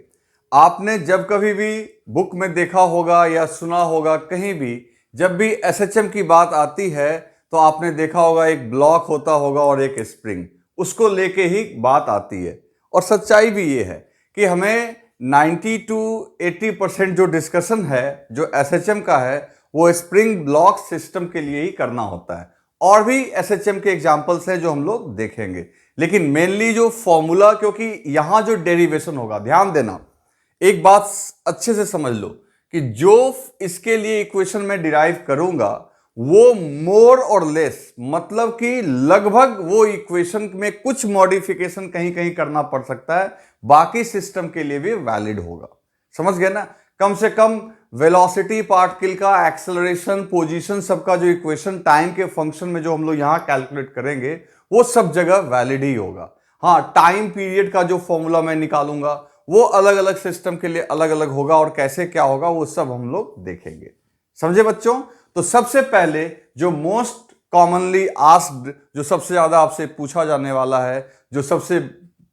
आपने जब कभी भी बुक में देखा होगा या सुना होगा, कहीं भी जब भी SHM की बात आती है तो आपने देखा होगा एक ब्लॉक होता होगा और एक स्प्रिंग, उसको लेके ही बात आती है। और सच्चाई भी ये है कि हमें 90 to 80% जो डिस्कशन है जो SHM का है वो स्प्रिंग ब्लॉक सिस्टम के लिए ही करना होता है। और भी SHM के एग्जाम्पल्स हैं जो हम लोग देखेंगे, लेकिन मेनली जो फॉर्मूला, क्योंकि यहां जो डेरिवेशन होगा, ध्यान देना, एक बात अच्छे से समझ लो कि जो इसके लिए इक्वेशन में डिराइव करूंगा वो मोर और लेस, मतलब कि लगभग वो इक्वेशन में कुछ मॉडिफिकेशन कहीं कहीं करना पड़ सकता है, बाकी सिस्टम के लिए भी वैलिड होगा। समझ गए ना? कम से कम वेलोसिटी, पार्टिकल का एक्सेलरेशन, पोजीशन, सबका जो इक्वेशन टाइम के फंक्शन में जो हम लोग यहां कैलकुलेट करेंगे वो सब जगह वैलिड ही होगा। हाँ, टाइम पीरियड का जो फॉर्मूला मैं निकालूंगा वो अलग अलग सिस्टम के लिए अलग अलग होगा, और कैसे क्या होगा वो सब हम लोग देखेंगे। समझे बच्चों? तो सबसे पहले जो मोस्ट कॉमनली आस्क्ड, जो सबसे ज्यादा आपसे पूछा जाने वाला है, जो सबसे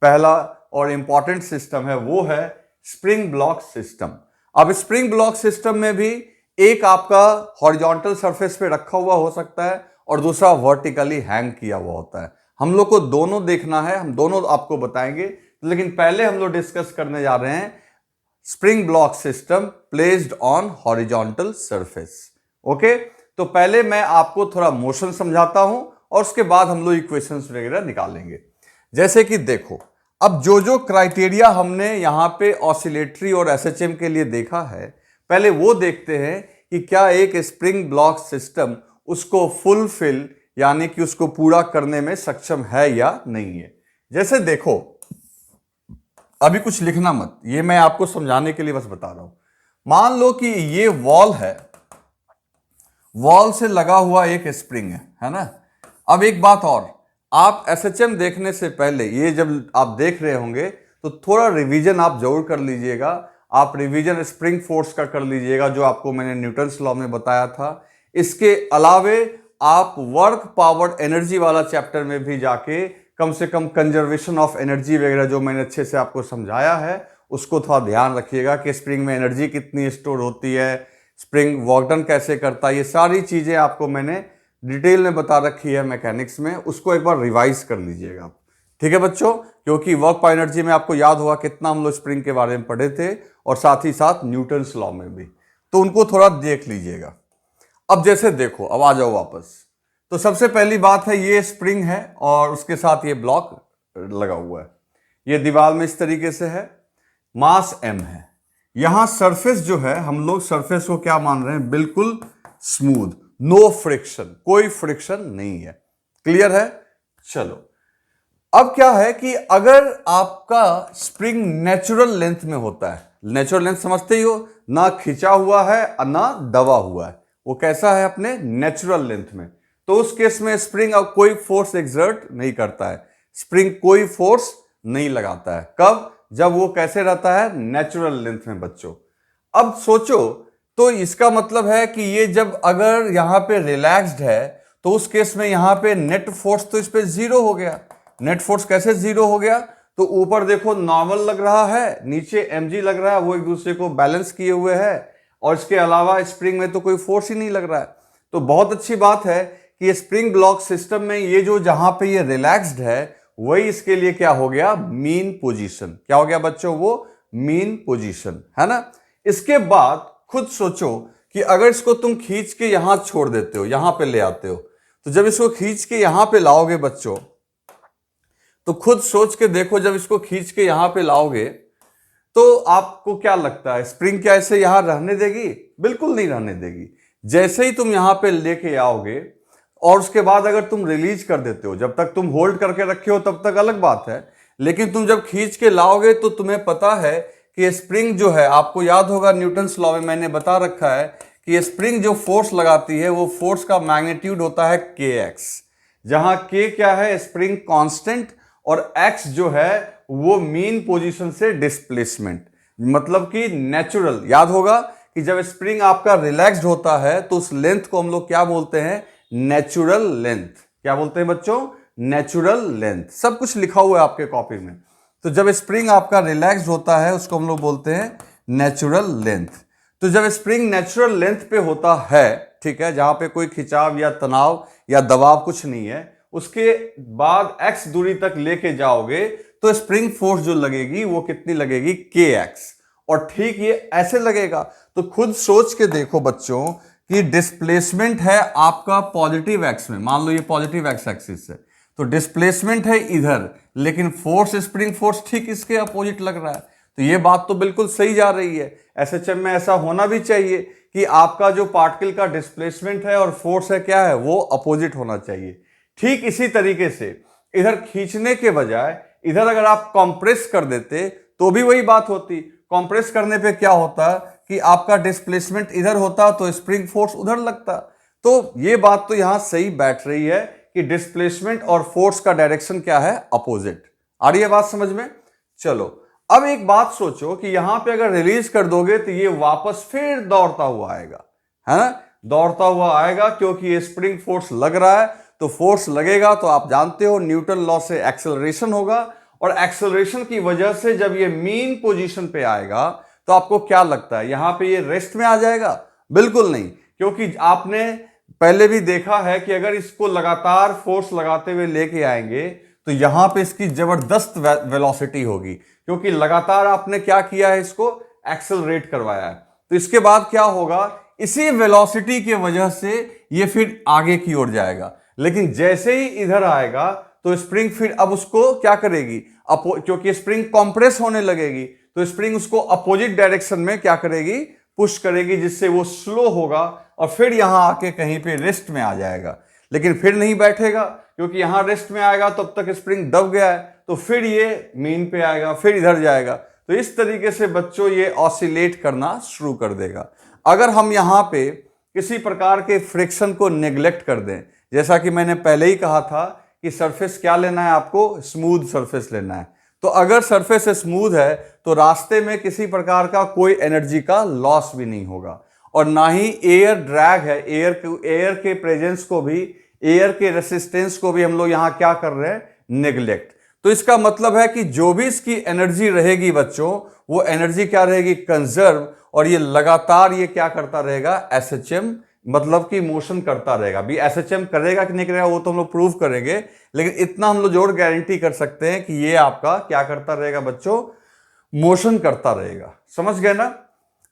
पहला और इंपॉर्टेंट सिस्टम है वो है स्प्रिंग ब्लॉक सिस्टम। अब स्प्रिंग ब्लॉक सिस्टम में भी एक आपका हॉरिजॉन्टल सरफेस पे रखा हुआ हो सकता है और दूसरा वर्टिकली हैंग किया हुआ होता है। हम लोग को दोनों देखना है, हम दोनों आपको बताएंगे, लेकिन पहले हम लोग डिस्कस करने जा रहे हैं spring block system placed on horizontal surface. Okay, तो पहले मैं आपको थोड़ा मोशन समझाता हूं और उसके बाद हम लोग इक्वेशंस वगैरह निकालेंगे। जैसे कि देखो, अब जो जो क्राइटेरिया हमने यहां पे ऑसिलेटरी और SHM के लिए देखा है, पहले वो देखते हैं कि क्या एक स्प्रिंग ब्लॉक सिस्टम उसको फुलफिल यानी कि उसको पूरा करने में सक्षम है या नहीं है। जैसे देखो, अभी कुछ लिखना मत, ये मैं आपको समझाने के लिए बस बता रहा हूं। मान लो कि ये वॉल है, वॉल से लगा हुआ एक स्प्रिंग है ना। अब एक बात और, आप एसएचएम देखने से पहले ये जब आप देख रहे होंगे तो थोड़ा रिवीजन आप जरूर कर लीजिएगा। आप रिवीजन स्प्रिंग फोर्स का कर लीजिएगा जो आपको मैंने न्यूटन्स लॉ में बताया था। इसके अलावे आप वर्क पावर एनर्जी वाला चैप्टर में भी जाके कम से कम कंजर्वेशन ऑफ एनर्जी वगैरह जो मैंने अच्छे से आपको समझाया है उसको थोड़ा ध्यान रखिएगा कि स्प्रिंग में एनर्जी कितनी स्टोर होती है, स्प्रिंग वर्क डन कैसे करता है, ये सारी चीजें आपको मैंने डिटेल में बता रखी है मैकेनिक्स में, उसको एक बार रिवाइज कर लीजिएगा आप। ठीक है बच्चों, क्योंकि वर्क पावर एनर्जी में आपको याद होगा कितना हम लोग स्प्रिंग के बारे में पढ़े थे और साथ ही साथ न्यूटन्स लॉ में भी, तो उनको थोड़ा देख लीजिएगा। अब जैसे देखो, अब आ जाओ वापस। तो सबसे पहली बात है ये स्प्रिंग है और उसके साथ ये ब्लॉक लगा हुआ है, ये दीवार में इस तरीके से है, मास m है। यहां सरफेस जो है हम लोग सरफेस को क्या मान रहे हैं, बिल्कुल स्मूथ, नो फ्रिक्शन, कोई फ्रिक्शन नहीं है। क्लियर है? चलो, अब क्या है कि अगर आपका स्प्रिंग नेचुरल लेंथ में होता है, नेचुरल लेंथ समझते ही हो, ना खिंचा हुआ है ना दबा हुआ है, वो कैसा है अपने नेचुरल लेंथ में, तो उस केस में स्प्रिंग अब कोई फोर्स एक्सर्ट नहीं करता है, स्प्रिंग कोई फोर्स नहीं लगाता है। कब? जब वो कैसे रहता है, नेचुरल लेंथ में बच्चों। अब सोचो, तो इसका मतलब है कि ये जब अगर यहां पे रिलैक्स्ड है तो उस केस में यहां पे नेट फोर्स तो इस पे जीरो हो गया। नेट फोर्स कैसे जीरो हो गया? तो ऊपर देखो नॉर्मल लग रहा है, नीचे mg लग रहा है, वो एक दूसरे को बैलेंस किए हुए है, और इसके अलावा स्प्रिंग में तो कोई फोर्स ही नहीं लग रहा है। तो बहुत अच्छी बात है कि स्प्रिंग ब्लॉक सिस्टम में ये जो जहां पे ये रिलैक्स्ड है वही इसके लिए क्या हो गया, मीन पोजीशन। क्या हो गया बच्चों? वो मीन पोजीशन है ना। इसके बाद खुद सोचो कि अगर इसको तुम खींच के यहां छोड़ देते हो, यहां पे ले आते हो, तो जब इसको खींच के यहां पे लाओगे बच्चों, तो खुद सोच के देखो, जब इसको खींच के यहां पे लाओगे तो आपको क्या लगता है, स्प्रिंग क्या ऐसे यहां रहने देगी? बिल्कुल नहीं रहने देगी। जैसे ही तुम यहां पे लेके आओगे और उसके बाद अगर तुम रिलीज कर देते हो, जब तक तुम होल्ड करके रखे हो तब तक अलग बात है, लेकिन तुम जब खींच के लाओगे तो तुम्हें पता है कि स्प्रिंग जो है, आपको याद होगा न्यूटन्स लॉ में मैंने बता रखा है कि स्प्रिंग जो फोर्स लगाती है वो फोर्स का मैग्नीट्यूड होता है kx, जहां k क्या है, स्प्रिंग कांस्टेंट, और x जो है वो मीन पोजीशन से डिस्प्लेसमेंट, मतलब कि नेचुरल। याद होगा कि जब स्प्रिंग आपका रिलैक्स्ड होता है तो उस लेंथ को हम लोग क्या बोलते हैं, नेचुरल लेंथ। क्या बोलते हैं बच्चों? Natural length. सब कुछ लिखा हुआ है आपके कॉपी में। तो जब स्प्रिंग आपका रिलैक्स्ड होता है उसको हम लोग बोलते हैं नेचुरल लेंथ। तो जब स्प्रिंग नेचुरल लेंथ पे होता है, ठीक है, जहां पे कोई खिंचाव या तनाव या दबाव कुछ नहीं है, उसके बाद x दूरी तक लेके जाओगे तो स्प्रिंग फोर्स जो लगेगी वो कितनी लगेगी, kx, और ठीक ये ऐसे लगेगा। तो खुद सोच के देखो बच्चों कि डिस्प्लेसमेंट है आपका पॉजिटिव एक्स में, मान लो ये पॉजिटिव एक्स एक्सिस है, तो डिस्प्लेसमेंट है इधर, लेकिन फोर्स, स्प्रिंग फोर्स ठीक इसके अपोजिट लग रहा है। तो ये बात तो बिल्कुल सही जा रही है। एसएचएम में ऐसा होना भी चाहिए कि आपका जो पार्टिकल का डिस्प्लेसमेंट है और फोर्स है क्या है, वो अपोजिट होना चाहिए। ठीक इसी तरीके से इधर खींचने के बजाय इधर अगर आप कंप्रेस कर देते तो भी वही बात होती। कंप्रेस करने पे क्या होता कि आपका डिस्प्लेसमेंट इधर होता तो स्प्रिंग फोर्स उधर लगता। तो ये बात तो यहां सही बैठ रही है कि डिस्प्लेसमेंट और फोर्स का डायरेक्शन क्या है, अपोजिट। आ रही है बात समझ में? चलो, अब एक बात सोचो कि यहां पे अगर रिलीज कर दोगे तो ये वापस फिर दौड़ता हुआ आएगा, है ना, दौड़ता हुआ आएगा, क्योंकि ये स्प्रिंग फोर्स लग रहा है। तो फोर्स लगेगा तो आप जानते हो न्यूटन लॉ से एक्सेलरेशन होगा, और एक्सेलरेशन की वजह से जब ये मीन पोजीशन पे आएगा तो आपको क्या लगता है, यहां पे ये रेस्ट में आ जाएगा? बिल्कुल नहीं, क्योंकि आपने पहले भी देखा है कि अगर इसको लगातार फोर्स लगाते हुए लेके आएंगे तो यहां पे इसकी जबरदस्त वेलोसिटी होगी, क्योंकि लगातार आपने क्या किया है, इसको एक्सेलरेट करवाया है। तो इसके बाद क्या होगा, इसी वेलोसिटी की वजह से ये फिर आगे की ओर जाएगा, लेकिन जैसे ही इधर आएगा तो स्प्रिंग फिर अब उसको क्या करेगी, क्योंकि स्प्रिंग कंप्रेस होने लगेगी तो स्प्रिंग उसको अपोजिट डायरेक्शन में क्या करेगी, पुश करेगी, जिससे वो स्लो होगा और फिर यहां आके कहीं पे रेस्ट में आ जाएगा। लेकिन फिर नहीं बैठेगा, क्योंकि यहां रेस्ट में आएगा तब तक स्प्रिंग दब गया है, तो फिर ये मीन पे आएगा, फिर इधर जाएगा। तो इस तरीके से बच्चों ये ऑसिलेट करना शुरू कर देगा। अगर हम यहां पे किसी प्रकार के फ्रिक्शन को नेग्लेक्ट कर दें, जैसा कि मैंने पहले ही कहा था कि सरफेस क्या लेना है, आपको स्मूथ सरफेस लेना है। तो अगर सरफेस स्मूथ है तो रास्ते में किसी प्रकार का कोई एनर्जी का लॉस भी नहीं होगा, और ना ही एयर ड्रैग है। एयर के प्रेजेंस को भी, एयर के रेसिस्टेंस को भी हम लोग यहां क्या कर रहे हैं, नेग्लेक्ट। तो इसका मतलब है कि जो भी इसकी एनर्जी रहेगी बच्चों, वो एनर्जी क्या रहेगी, कंजर्व, और ये लगातार ये क्या करता रहेगा, एसएचएम मतलब कि मोशन करता रहेगा। भी एसएचएम करेगा कि नहीं करेगा वो तो हम लोग प्रूव करेंगे, लेकिन इतना हम लोग जोर गारंटी कर सकते हैं कि ये आपका क्या करता रहेगा बच्चों, मोशन करता रहेगा। समझ गए ना?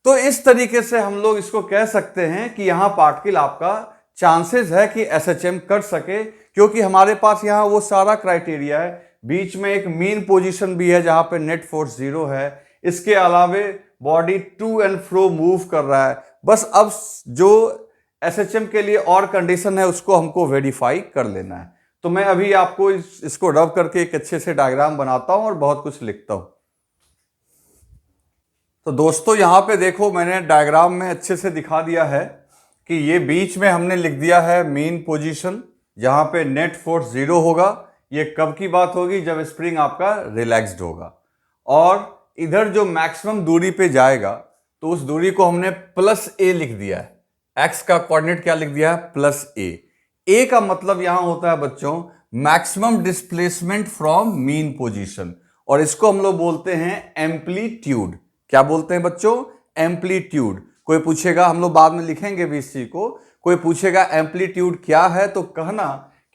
तो इस तरीके से हम लोग इसको कह सकते हैं कि यहां पार्टिकल आपका चांसेस है कि एसएचएम कर सके, क्योंकि हमारे पास यहां वो सारा क्राइटेरिया है। बीच में एक मीन पोजीशन भी है जहां पे नेट फोर्स 0 है। इसके अलावे body to and fro move कर रहा है। बस अब जो एसएचएम के लिए और कंडीशन है उसको हमको वेरीफाई कर लेना है। तो मैं अभी आपको इसको रब करके एक अच्छे से डायग्राम बनाता हूं और बहुत कुछ लिखता हूं। तो दोस्तों यहां पे देखो, मैंने डायग्राम में अच्छे से दिखा दिया है कि ये बीच में हमने लिख दिया है मीन पोजीशन, जहां पे नेट फोर्स 0 होगा। ये कब की बात होगी, जब स्प्रिंग आपका रिलैक्स्ड होगा। और इधर जो मैक्सिमम दूरी पे जाएगा तो उस दूरी को हमने +a लिख दिया है। एक्स का कोऑर्डिनेट क्या लिख दिया है, +a। a का मतलब यहां होता है बच्चों maximum displacement from mean position, और इसको हम लोग बोलते हैं एम्पलीट्यूड। क्या बोलते हैं बच्चों, एम्पलीट्यूड। कोई पूछेगा, हम लोग बाद में लिखेंगे भी इस चीज को, कोई पूछेगा एम्पलीट्यूड क्या है, तो कहना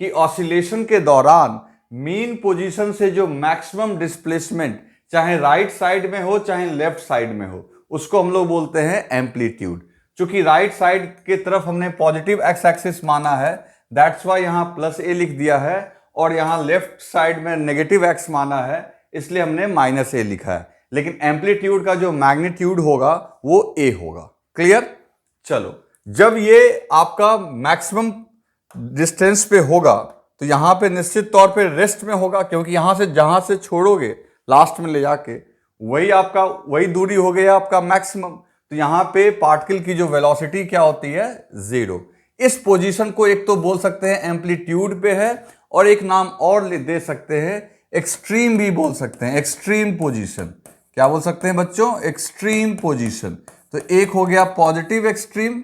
कि ऑसिलेशन के दौरान मीन पोजीशन से जो मैक्सिमम डिस्प्लेसमेंट, चाहे राइट साइड में हो चाहे लेफ्ट साइड में हो, उसको हम लोग बोलते हैं एम्पलीट्यूड। चूंकि राइट साइड के तरफ हमने पॉजिटिव एक्स एक्सिस माना है, दैट्स वाई यहां +a लिख दिया है, और यहां लेफ्ट साइड में नेगेटिव एक्स माना है, इसलिए हमने -a लिखा है। लेकिन एम्पलीट्यूड का जो मैग्नीट्यूड होगा वो a होगा। क्लियर? चलो, जब ये आपका मैक्सिमम डिस्टेंस पे होगा तो यहां पे निश्चित तौर पे रेस्ट में होगा, क्योंकि यहां से जहां से छोड़ोगे लास्ट में ले जाके वही दूरी हो गई आपका मैक्सिमम। तो यहां पे पार्टिकल की जो वेलोसिटी क्या होती है, 0। इस पोजीशन को एक तो बोल सकते हैं एम्पलीट्यूड पे है, और एक नाम और दे सकते हैं, एक्सट्रीम भी बोल सकते हैं, एक्सट्रीम पोजीशन। क्या बोल सकते हैं बच्चों, एक्सट्रीम पोजीशन। तो एक हो गया पॉजिटिव एक्सट्रीम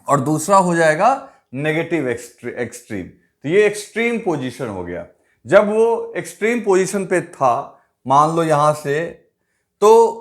और दूसरा हो जाएगा नेगेटिव एक्सट्रीम। तो ये एक्सट्रीम पोजीशन हो गया। जब वो एक्सट्रीम पोजीशन पे था, मान लो यहां से, तो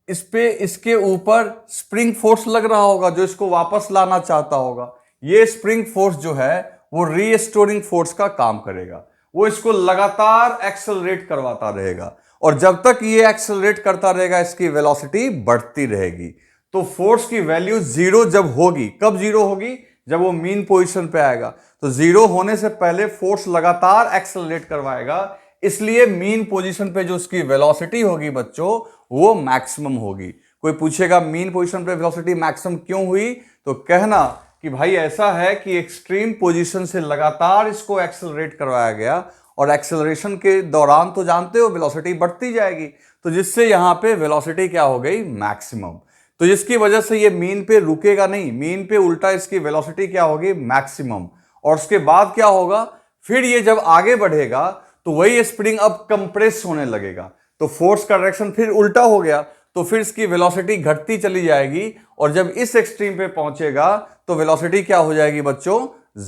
इस पे इसके ऊपर स्प्रिंग फोर्स लग रहा होगा जो इसको वापस लाना चाहता होगा। ये स्प्रिंग फोर्स जो है वो रीस्टोरिंग फोर्स का काम करेगा, वो इसको लगातार एक्सेलरेट करवाता रहेगा, और जब तक ये एक्सेलरेट करता रहेगा इसकी वेलोसिटी बढ़ती रहेगी। तो फोर्स की वैल्यू 0 जब होगी, कब 0 होगी, जब वो मीन पोजीशन पे आएगा। तो 0 होने से पहले फोर्स लगातार एक्सेलरेट करवाएगा, इसलिए मीन पोजीशन पे जो उसकी वेलोसिटी होगी बच्चों वो मैक्सिमम होगी। कोई पूछेगा मीन पोजीशन पे वेलोसिटी मैक्सिमम क्यों हुई, तो कहना कि भाई ऐसा है कि एक्सट्रीम पोजीशन से लगातार इसको एक्सेलरेट करवाया गया, और एक्सेलरेशन के दौरान तो जानते हो वेलोसिटी बढ़ती जाएगी, तो जिससे यहां पे वेलोसिटी क्या हो गई, मैक्सिमम। तो जिसकी वजह से ये मीन पे रुकेगा नहीं, मीन पे उल्टा इसकी वेलोसिटी क्या होगी, मैक्सिमम। और उसके बाद क्या होगा, फिर ये जब आगे बढ़ेगा तो वही स्प्रिंग अब कंप्रेस होने लगेगा, तो फोर्स का डायरेक्शन फिर उल्टा हो गया, तो फिर इसकी वेलोसिटी घटती चली जाएगी, और जब इस एक्सट्रीम पे पहुंचेगा तो वेलोसिटी क्या हो जाएगी बच्चों,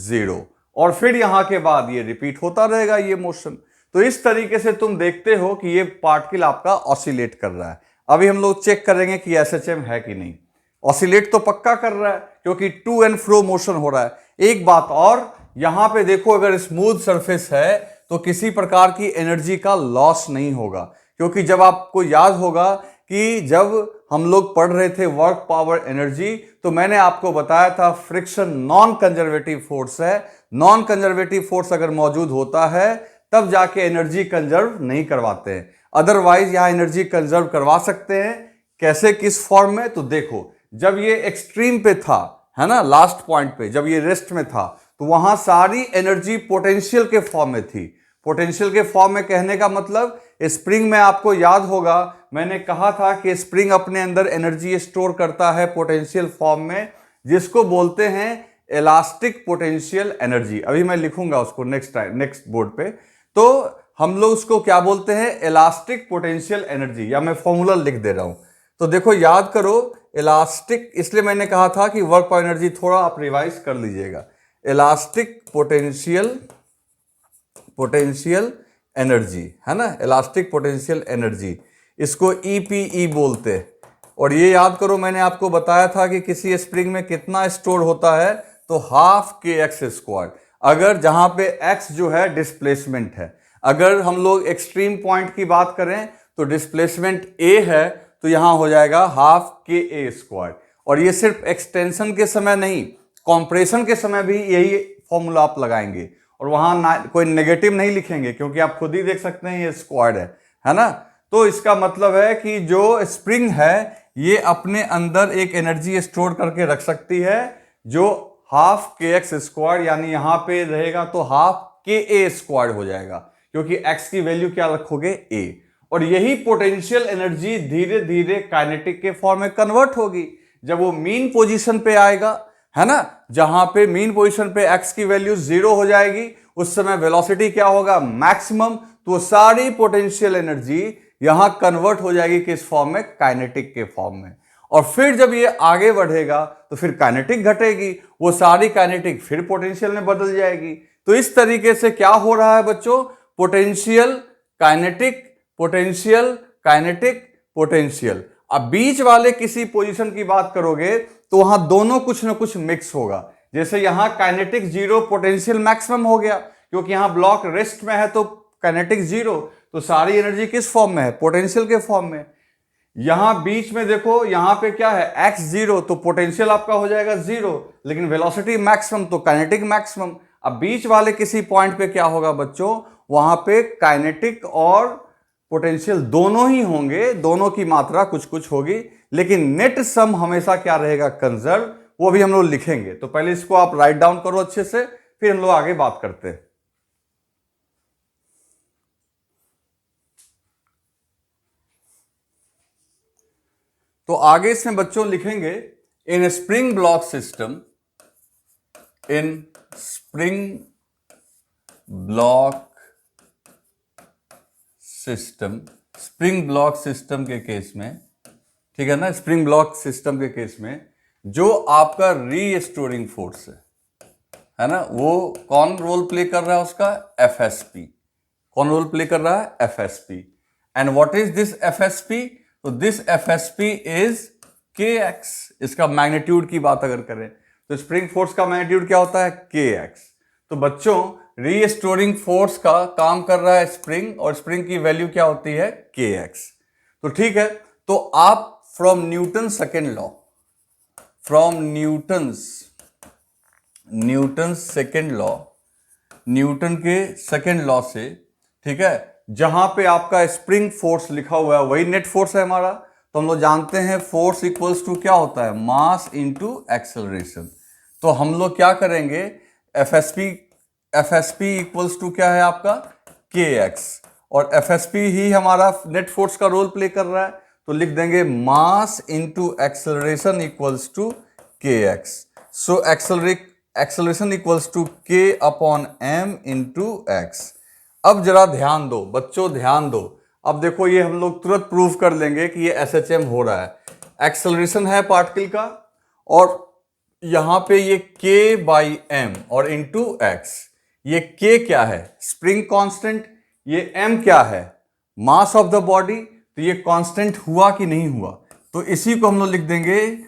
0। और फिर यहां के बाद ये रिपीट होता रहेगा ये मोशन। तो इस तरीके से तुम देखते हो कि ये पार्टिकल आपका ऑसिलेट कर रहा है। अभी हम लोग चेक करेंगे कि एसएचएम है कि नहीं। ऑसिलेट तो पक्का कर रहा है क्योंकि टू एंड फ्रो मोशन हो रहा है। एक बात और, यहां पे देखो अगर स्मूथ सरफेस है तो किसी प्रकार की एनर्जी का लॉस नहीं होगा, क्योंकि जब आपको याद होगा कि जब हम लोग पढ़ रहे थे वर्क पावर एनर्जी, तो मैंने आपको बताया था फ्रिक्शन नॉन कंजर्वेटिव फोर्स है। नॉन कंजर्वेटिव फोर्स अगर मौजूद होता है तब जाके एनर्जी कंजर्व नहीं करवाते हैं, अदरवाइज यहां एनर्जी कंजर्व करवा सकते हैं। कैसे, किस फॉर्म में? तो देखो, जब ये एक्सट्रीम पे था, है ना, लास्ट पॉइंट पे जब ये रेस्ट में था, तो वहां सारी एनर्जी पोटेंशियल के फॉर्म में थी। पोटेंशियल के फॉर्म में कहने का मतलब, स्प्रिंग में आपको याद होगा मैंने कहा था कि स्प्रिंग अपने अंदर एनर्जी स्टोर करता है पोटेंशियल फॉर्म में, जिसको बोलते हैं इलास्टिक पोटेंशियल एनर्जी। अभी मैं लिखूंगा उसको नेक्स्ट बोर्ड पे। तो हम लोग उसको क्या बोलते हैं? इलास्टिक पोटेंशियल एनर्जी, या मैं फॉर्मूला लिख दे रहा हूं। तो देखो याद करो, इलास्टिक, इसलिए मैंने कहा था कि वर्क ऑफ एनर्जी थोड़ा आप रिवाइज कर लीजिएगा। इलास्टिक पोटेंशियल एनर्जी, है ना, इलास्टिक पोटेंशियल एनर्जी, इसको ईपीई बोलते हैं। और ये याद करो, मैंने आपको बताया था कि किसी स्प्रिंग में कितना स्टोर होता है, तो हाफ के एक्स स्क्वायर। अगर जहां पे एक्स जो है डिस्प्लेसमेंट है, अगर हम लोग एक्सट्रीम पॉइंट की बात करें तो डिस्प्लेसमेंट ए है, तो यहां हो जाएगा हाफ के ए स्क्वायर। और ये सिर्फ एक्सटेंशन के समय नहीं, कॉम्प्रेशन के समय भी यही फॉर्मूला आप लगाएंगे, और वहां कोई नेगेटिव नहीं लिखेंगे, क्योंकि आप खुद ही देख सकते हैं ये स्क्वायर है ना। तो इसका मतलब है कि जो स्प्रिंग है ये अपने अंदर एक एनर्जी स्टोर करके रख सकती है, जो हाफ के एक्स स्क्वायर, यानी यहां पे रहेगा तो हाफ के ए स्क्वायर हो जाएगा, क्योंकि एक्स की वैल्यू क्या रखोगे? ए। और यही पोटेंशियल एनर्जी धीरे धीरे काइनेटिक के फॉर्म में कन्वर्ट होगी जब वो मीन पोजीशन पे आएगा, है ना, जहां पे मीन पोजीशन पे एक्स की वैल्यू 0 हो जाएगी, उस समय वेलोसिटी क्या होगा? मैक्सिमम। तो सारी पोटेंशियल एनर्जी यहां कन्वर्ट हो जाएगी किस फॉर्म में? काइनेटिक के फॉर्म में। और फिर जब ये आगे बढ़ेगा तो फिर काइनेटिक घटेगी, वो सारी काइनेटिक फिर पोटेंशियल में बदल जाएगी। तो इस तरीके से क्या हो रहा है बच्चों? Potential kinetic, potential kinetic, potential. अब बीच वाले किसी पोजीशन की बात करोगे तो वहां दोनों कुछ ना कुछ मिक्स होगा। जैसे यहां काइनेटिक 0, पोटेंशियल मैक्सिमम हो गया, क्योंकि यहां ब्लॉक रेस्ट में है तो काइनेटिक 0, तो सारी एनर्जी किस फॉर्म में है? पोटेंशियल के फॉर्म में। यहां बीच में देखो, यहां पे क्या है? x 0, तो पोटेंशियल आपका हो जाएगा 0, लेकिन वेलोसिटी मैक्सिमम, तो काइनेटिक मैक्सिमम। अब बीच वाले किसी पॉइंट पे क्या होगा बच्चों? वहां पे काइनेटिक और पोटेंशियल दोनों ही होंगे, दोनों की मात्रा कुछ कुछ होगी, लेकिन नेट सम हमेशा क्या रहेगा? कंजर्व। वो भी हम लोग लिखेंगे। तो पहले इसको आप राइट डाउन करो अच्छे से, फिर हम लोग आगे बात करते हैं। तो आगे इसमें बच्चों लिखेंगे, इन स्प्रिंग ब्लॉक सिस्टम, इन spring block system, spring block system के केस में, ठीक है ना, स्प्रिंग ब्लॉक सिस्टम के केस में जो आपका रीस्टोरिंग फोर्स है ना, वो कौन रोल प्ले कर रहा है? उसका एफएसपी। कौन रोल प्ले कर रहा है? FSP. And what is this FSP? तो दिस एफएसपी इज के एक्स। इसका मैग्नीट्यूड की बात अगर करें तो स्प्रिंग फोर्स का मैग्नीट्यूड क्या होता है? के एक्स। तो बच्चों रीस्टोरिंग फोर्स का काम कर रहा है स्प्रिंग, और स्प्रिंग की वैल्यू क्या होती है? के एक्स। तो ठीक है, तो आप from Newton second law, from Newton second law, Newton के सेकेंड लॉ से, ठीक है, जहां पे आपका स्प्रिंग फोर्स लिखा हुआ है वही नेट फोर्स है हमारा। तो हम लोग जानते हैं फोर्स इक्वल्स टू क्या होता है? मास इनटू एक्सेलरेशन। तो हम लोग क्या करेंगे? एफएसपी इक्वल्स टू क्या है आपका? के एक्स। और एफएसपी ही हमारा नेट फोर्स का रोल प्ले कर रहा है, तो लिख देंगे mass into acceleration equals to K X. So acceleration equals to K upon M into X. अब जरा ध्यान दो बच्चों, ध्यान दो। अब देखो ये हम लोग तुरंत प्रूव कर लेंगे कि ये एसएचएम हो रहा है। एक्सेलरेशन है पार्टिकल का, और यहां पे ये के बाई एम और इंटू एक्स। ये के क्या है? Spring constant. ये एम क्या है? Mass of the body. तो ये कांस्टेंट हुआ कि नहीं हुआ? तो इसी को हम लोग लिख देंगे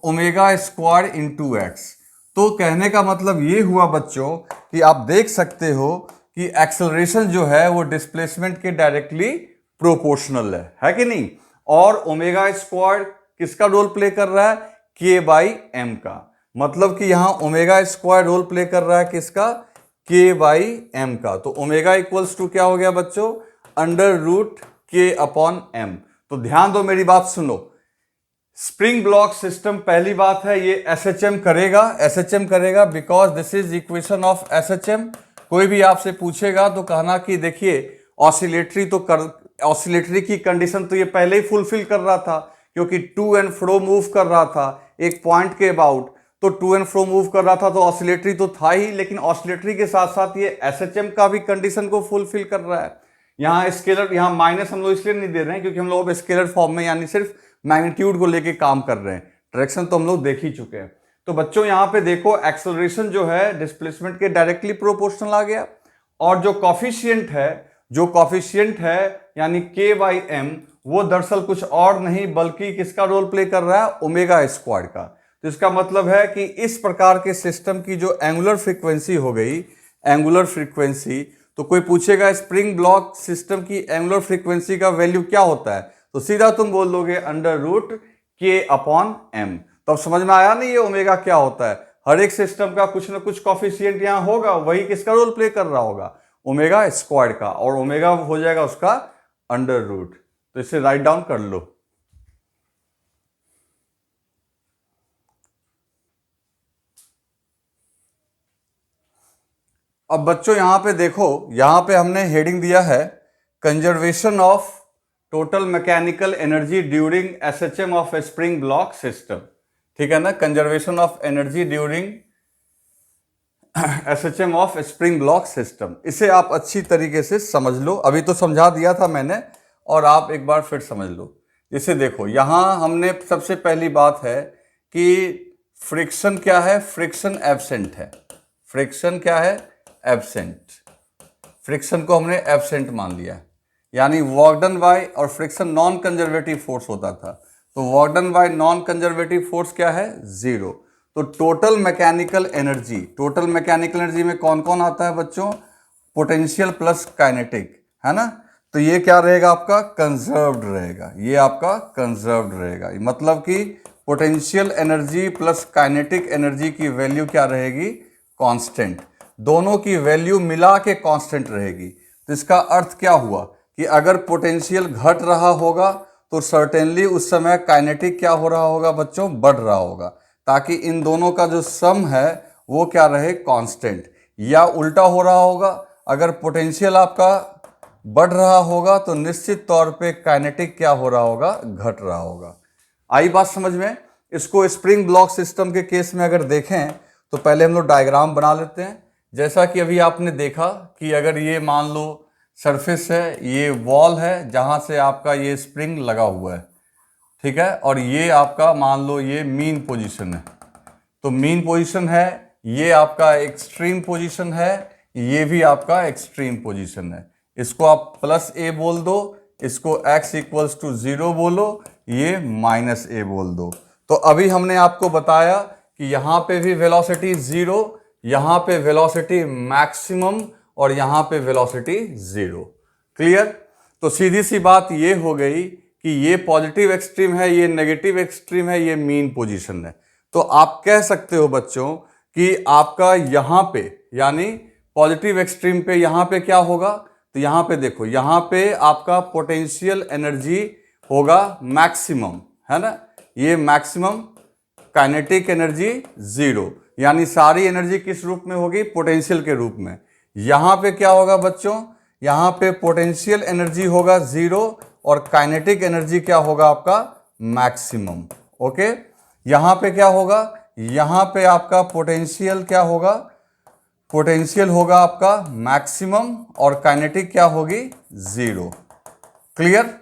ओमेगा स्क्वायर इंटू एक्स। तो कहने का मतलब ये हुआ बच्चों कि आप देख सकते हो कि एक्सेलरेशन जो है वो डिस्प्लेसमेंट के डायरेक्टली प्रोपोर्शनल है कि नहीं? और ओमेगा स्क्वायर किसका रोल प्ले कर रहा है? के बाई एम का। मतलब कि यहां ओमेगा स्क्वायर रोल प्ले कर रहा है किसका? के बाई एम का। तो ओमेगा इक्वल्स टू क्या हो गया बच्चों? अंडर रूट के अपॉन एम। तो ध्यान दो, मेरी बात सुनो। स्प्रिंग ब्लॉक सिस्टम, पहली बात है ये एसएचएम करेगा, एसएचएम करेगा because this is equation of SHM. कोई भी आपसे पूछेगा तो कहना कि देखिए ऑसिलेटरी की कंडीशन तो ये पहले ही फुलफिल कर रहा था, क्योंकि टू एंड फ्रो मूव कर रहा था एक पॉइंट के अबाउट, तो टू एंड फ्रो मूव कर रहा था तो ऑसिलेटरी तो था ही, लेकिन ऑसिलेटरी के साथ साथ ये एसएचएम का भी कंडीशन को फुलफिल कर रहा है। यहाँ स्केलर, यहाँ माइनस हम लोग इसलिए नहीं दे रहे हैं क्योंकि हम लोग अब स्केलर फॉर्म में यानी सिर्फ मैग्नीट्यूड को लेके काम कर रहे हैं, डायरेक्शन तो हम लोग देख ही चुके हैं। तो बच्चों यहाँ पे देखो एक्सेलरेशन जो है डिस्प्लेसमेंट के डायरेक्टली प्रोपोर्शनल आ गया, और जो कॉफिशिएंट है यानी के बाई एम, वो दरअसल कुछ और नहीं बल्कि किसका रोल प्ले कर रहा है, ओमेगा स्क्वायर का। तो इसका मतलब है कि इस प्रकार के सिस्टम की जो एंगुलर फ्रीक्वेंसी हो गई, एंगुलर फ्रीक्वेंसी, तो कोई पूछेगा स्प्रिंग ब्लॉक सिस्टम की एंगुलर फ्रीक्वेंसी का वैल्यू क्या होता है, तो सीधा तुम बोल दोगे अंडर रूट के अपॉन एम। तो अब समझ में आया नहीं ये ओमेगा क्या होता है। हर एक सिस्टम का कुछ ना कुछ कॉफिशिएंट यहां होगा, वही किसका रोल प्ले कर रहा होगा, ओमेगा स्क्वायर का, और ओमेगा हो जाएगा उसका अंडर रूट। तो इसे राइट डाउन कर लो। अब बच्चों यहां पे देखो, यहां पे हमने हेडिंग दिया है conservation of total mechanical energy during SHM of A spring block system. ठीक है ना, conservation of energy during SHM of spring block system. इसे आप अच्छी तरीके से समझ लो, अभी तो समझा दिया था मैंने, और आप एक बार फिर समझ लो। इसे देखो, यहां हमने सबसे पहली बात है कि फ्रिक्शन क्या है, फ्रिक्शन एब्सेंट है। फ्रिक्शन क्या है, एब्सेंट। फ्रिक्शन को हमने एब्सेंट मान लिया, यानी वर्क डन बाय, और फ्रिक्शन नॉन कंजर्वेटिव फोर्स होता था, तो work done by non conservative force क्या है, जीरो। तो टोटल मैकेनिकल एनर्जी में कौन कौन आता है बच्चों, पोटेंशियल प्लस काइनेटिक, है ना। तो ये क्या रहेगा आपका, कंजर्व्ड रहेगा, ये आपका कंजर्व्ड रहेगा। मतलब कि potential energy plus kinetic energy की वैल्यू क्या रहेगी, कांस्टेंट। दोनों की वैल्यू मिला के कांस्टेंट रहेगी। तो इसका अर्थ क्या हुआ कि अगर पोटेंशियल घट रहा होगा तो सर्टेनली उस समय काइनेटिक क्या हो रहा होगा बच्चों, बढ़ रहा होगा, ताकि इन दोनों का जो सम है वो क्या रहे, कांस्टेंट। या उल्टा हो रहा होगा, अगर पोटेंशियल आपका बढ़ रहा होगा तो निश्चित तौर पे काइनेटिक क्या हो रहा होगा, घट रहा होगा। आई बात समझ में। इसको स्प्रिंग ब्लॉक सिस्टम के केस में अगर देखें तो पहले हम लोग डायग्राम बना लेते हैं। जैसा कि अभी आपने देखा कि अगर ये मान लो सरफेस है, ये वॉल है जहां से आपका ये स्प्रिंग लगा हुआ है, ठीक है, और ये आपका मान लो ये मीन पोजीशन है, तो मीन पोजीशन है, ये आपका एक्सट्रीम पोजीशन है, ये भी आपका एक्सट्रीम पोजीशन है। इसको आप प्लस ए बोल दो, इसको x इक्वल्स टू 0 बोलो, ये माइनस ए बोल दो। तो अभी हमने आपको बताया कि यहां पे भी वेलोसिटी 0, यहां पे वेलोसिटी मैक्सिमम, और यहां पे वेलोसिटी 0। क्लियर। तो सीधी सी बात ये हो गई कि ये पॉजिटिव एक्सट्रीम है, ये नेगेटिव एक्सट्रीम है, ये मीन पोजीशन है। तो आप कह सकते हो बच्चों कि आपका यहां पे यानी पॉजिटिव एक्सट्रीम पे यहां पे क्या होगा, तो यहां पे देखो, यहां पे आपका पोटेंशियल एनर्जी होगा मैक्सिमम, है ना, ये मैक्सिमम, काइनेटिक एनर्जी 0, यानी सारी एनर्जी किस रूप में होगी, पोटेंशियल के रूप में। यहां पे क्या होगा बच्चों, यहां पे पोटेंशियल एनर्जी होगा 0 और काइनेटिक एनर्जी क्या होगा आपका, मैक्सिमम। ओके, यहां पे क्या होगा, यहां पे आपका पोटेंशियल क्या होगा, पोटेंशियल होगा आपका मैक्सिमम और काइनेटिक क्या होगी, 0। क्लियर,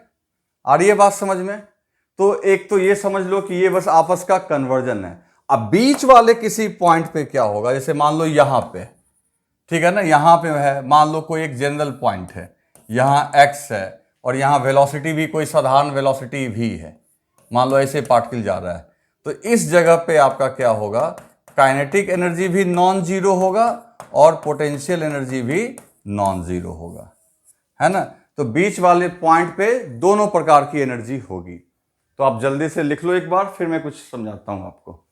आ रही है बात समझ में। तो एक तो ये समझ लो कि ये बस आपस का कन्वर्जन है। अब बीच वाले किसी पॉइंट पे क्या होगा, जैसे मान लो यहां पे, ठीक है ना, यहां पे है, मान लो कोई एक जनरल पॉइंट है, यहां x है और यहां वेलोसिटी भी कोई साधारण वेलोसिटी भी है, मान लो ऐसे पार्टिकल जा रहा है, तो इस जगह पे आपका क्या होगा, काइनेटिक एनर्जी भी नॉन जीरो होगा और पोटेंशियल एनर्जी भी नॉन जीरो होगा, है ना। तो बीच वाले पॉइंट पे दोनों प्रकार की एनर्जी होगी। तो आप जल्दी से लिख लो एक बार, फिर मैं कुछ समझाता हूं आपको।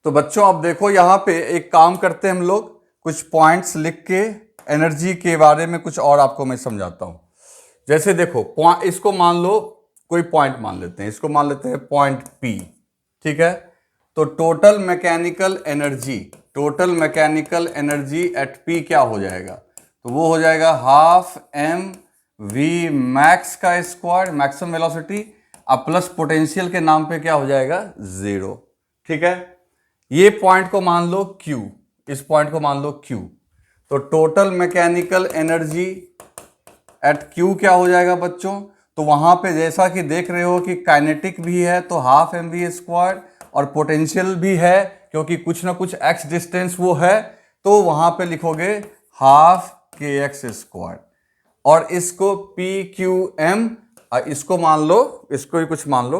तो बच्चों अब देखो, यहां पे एक काम करते हैं हम लोग, कुछ पॉइंट्स लिख के एनर्जी के बारे में कुछ और आपको मैं समझाता हूं। जैसे देखो, इसको मान लो, कोई पॉइंट मान लेते हैं, इसको मान लेते हैं पॉइंट P, ठीक है। तो total mechanical energy at P क्या हो जाएगा? तो वो हो जाएगा हाफ mv मैक्स का स्क्वायर, मैक्सिमम वेलोसिटी, अब प्लस पोटेंशियल के नाम पे क्या हो जाएगा? 0, ठीक है। ये पॉइंट को मान लो Q, इस पॉइंट को मान लो Q। तो total mechanical energy at Q क्या हो जाएगा बच्चों? तो वहां पे जैसा कि देख रहे हो कि काइनेटिक भी है तो हाफ mv स्क्वायर, और पोटेंशियल भी है क्योंकि कुछ ना कुछ x डिस्टेंस वो है, तो वहां पे लिखोगे हाफ kx स्क्वायर। और इसको PQM, इसको मान लो, इसको ही कुछ मान लो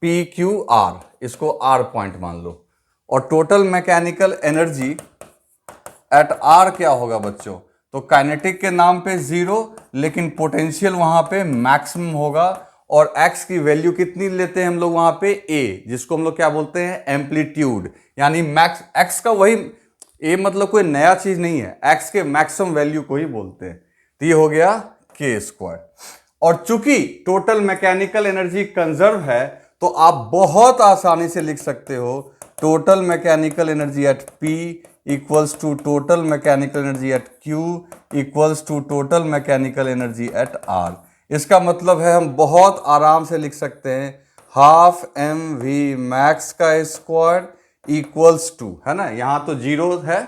PQR, इसको R पॉइंट मान लो। और total mechanical energy at R क्या होगा बच्चों? तो काइनेटिक के नाम पे 0, लेकिन पोटेंशियल वहां पे मैक्सिमम होगा। और x की वैल्यू कितनी लेते हैं हम लोग वहां पे? a, जिसको हम लोग क्या बोलते हैं? एम्पलीट्यूड, यानी मैक्स x का वही a, मतलब कोई नया चीज नहीं है, x के मैक्सिमम वैल्यू को ही बोलते हैं। तो ये हो गया k स्क्वायर। और चूंकि टोटल मैकेनिकल एनर्जी कंजर्व है तो आप बहुत आसानी से लिख सकते हो total mechanical energy at P equals to total mechanical energy at Q equals to total mechanical energy at R। इसका मतलब है हम बहुत आराम से लिख सकते हैं हाफ mv मैक्स का स्क्वायर इक्वल्स टू, है ना, यहां तो 0 है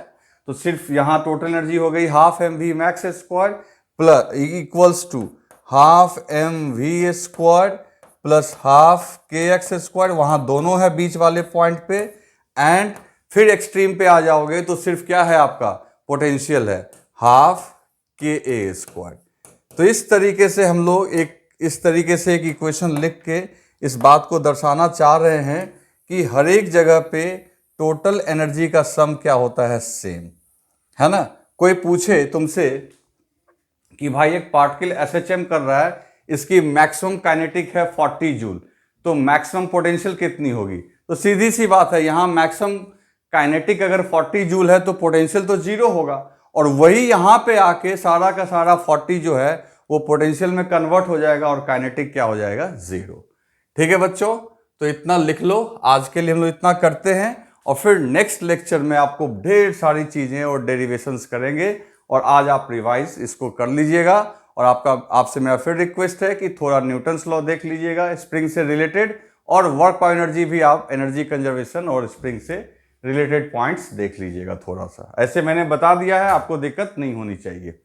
तो सिर्फ यहां टोटल एनर्जी हो गई half mv max square plus equals to half mv square plus half kx square, वहां दोनों है बीच वाले पॉइंट पे, एंड फिर एक्सट्रीम पे आ जाओगे तो सिर्फ क्या है आपका? पोटेंशियल है हाफ ka स्क्वायर। तो इस तरीके से हम लोग इस तरीके से एक इक्वेशन लिख के इस बात को दर्शाना चाह रहे हैं कि हर एक जगह पे टोटल एनर्जी का सम क्या होता है? सेम, है ना। कोई पूछे तुमसे कि भाई एक पार्टिकल SHM कर रहा है, इसकी मैक्सिमम काइनेटिक है 40 जूल, तो मैक्सिमम पोटेंशियल कितनी होगी? तो सीधी सी बात है, यहां मैक्सिमम काइनेटिक अगर 40 जूल है तो पोटेंशियल तो 0 होगा, और वही यहां पे आके सारा का सारा 40 जो है वो पोटेंशियल में कन्वर्ट हो जाएगा और काइनेटिक क्या हो जाएगा? 0। ठीक है बच्चों, तो इतना लिख लो। आज के लिए हम लोग इतना करते हैं, और फिर नेक्स्ट लेक्चर में आपको ढेर सारी चीजें और डेरिवेशंस करेंगे, और आज आप रिवाइज इसको कर लीजिएगा। और आपसे मेरा फिर रिक्वेस्ट है कि थोड़ा न्यूटन्स लॉ देख लीजिएगा स्प्रिंग से रिलेटेड, और वर्क ऑफ एनर्जी भी आप एनर्जी कंजर्वेशन और स्प्रिंग से रिलेटेड पॉइंट्स देख लीजिएगा थोड़ा सा। ऐसे मैंने बता दिया है, आपको दिक्कत नहीं होनी चाहिए।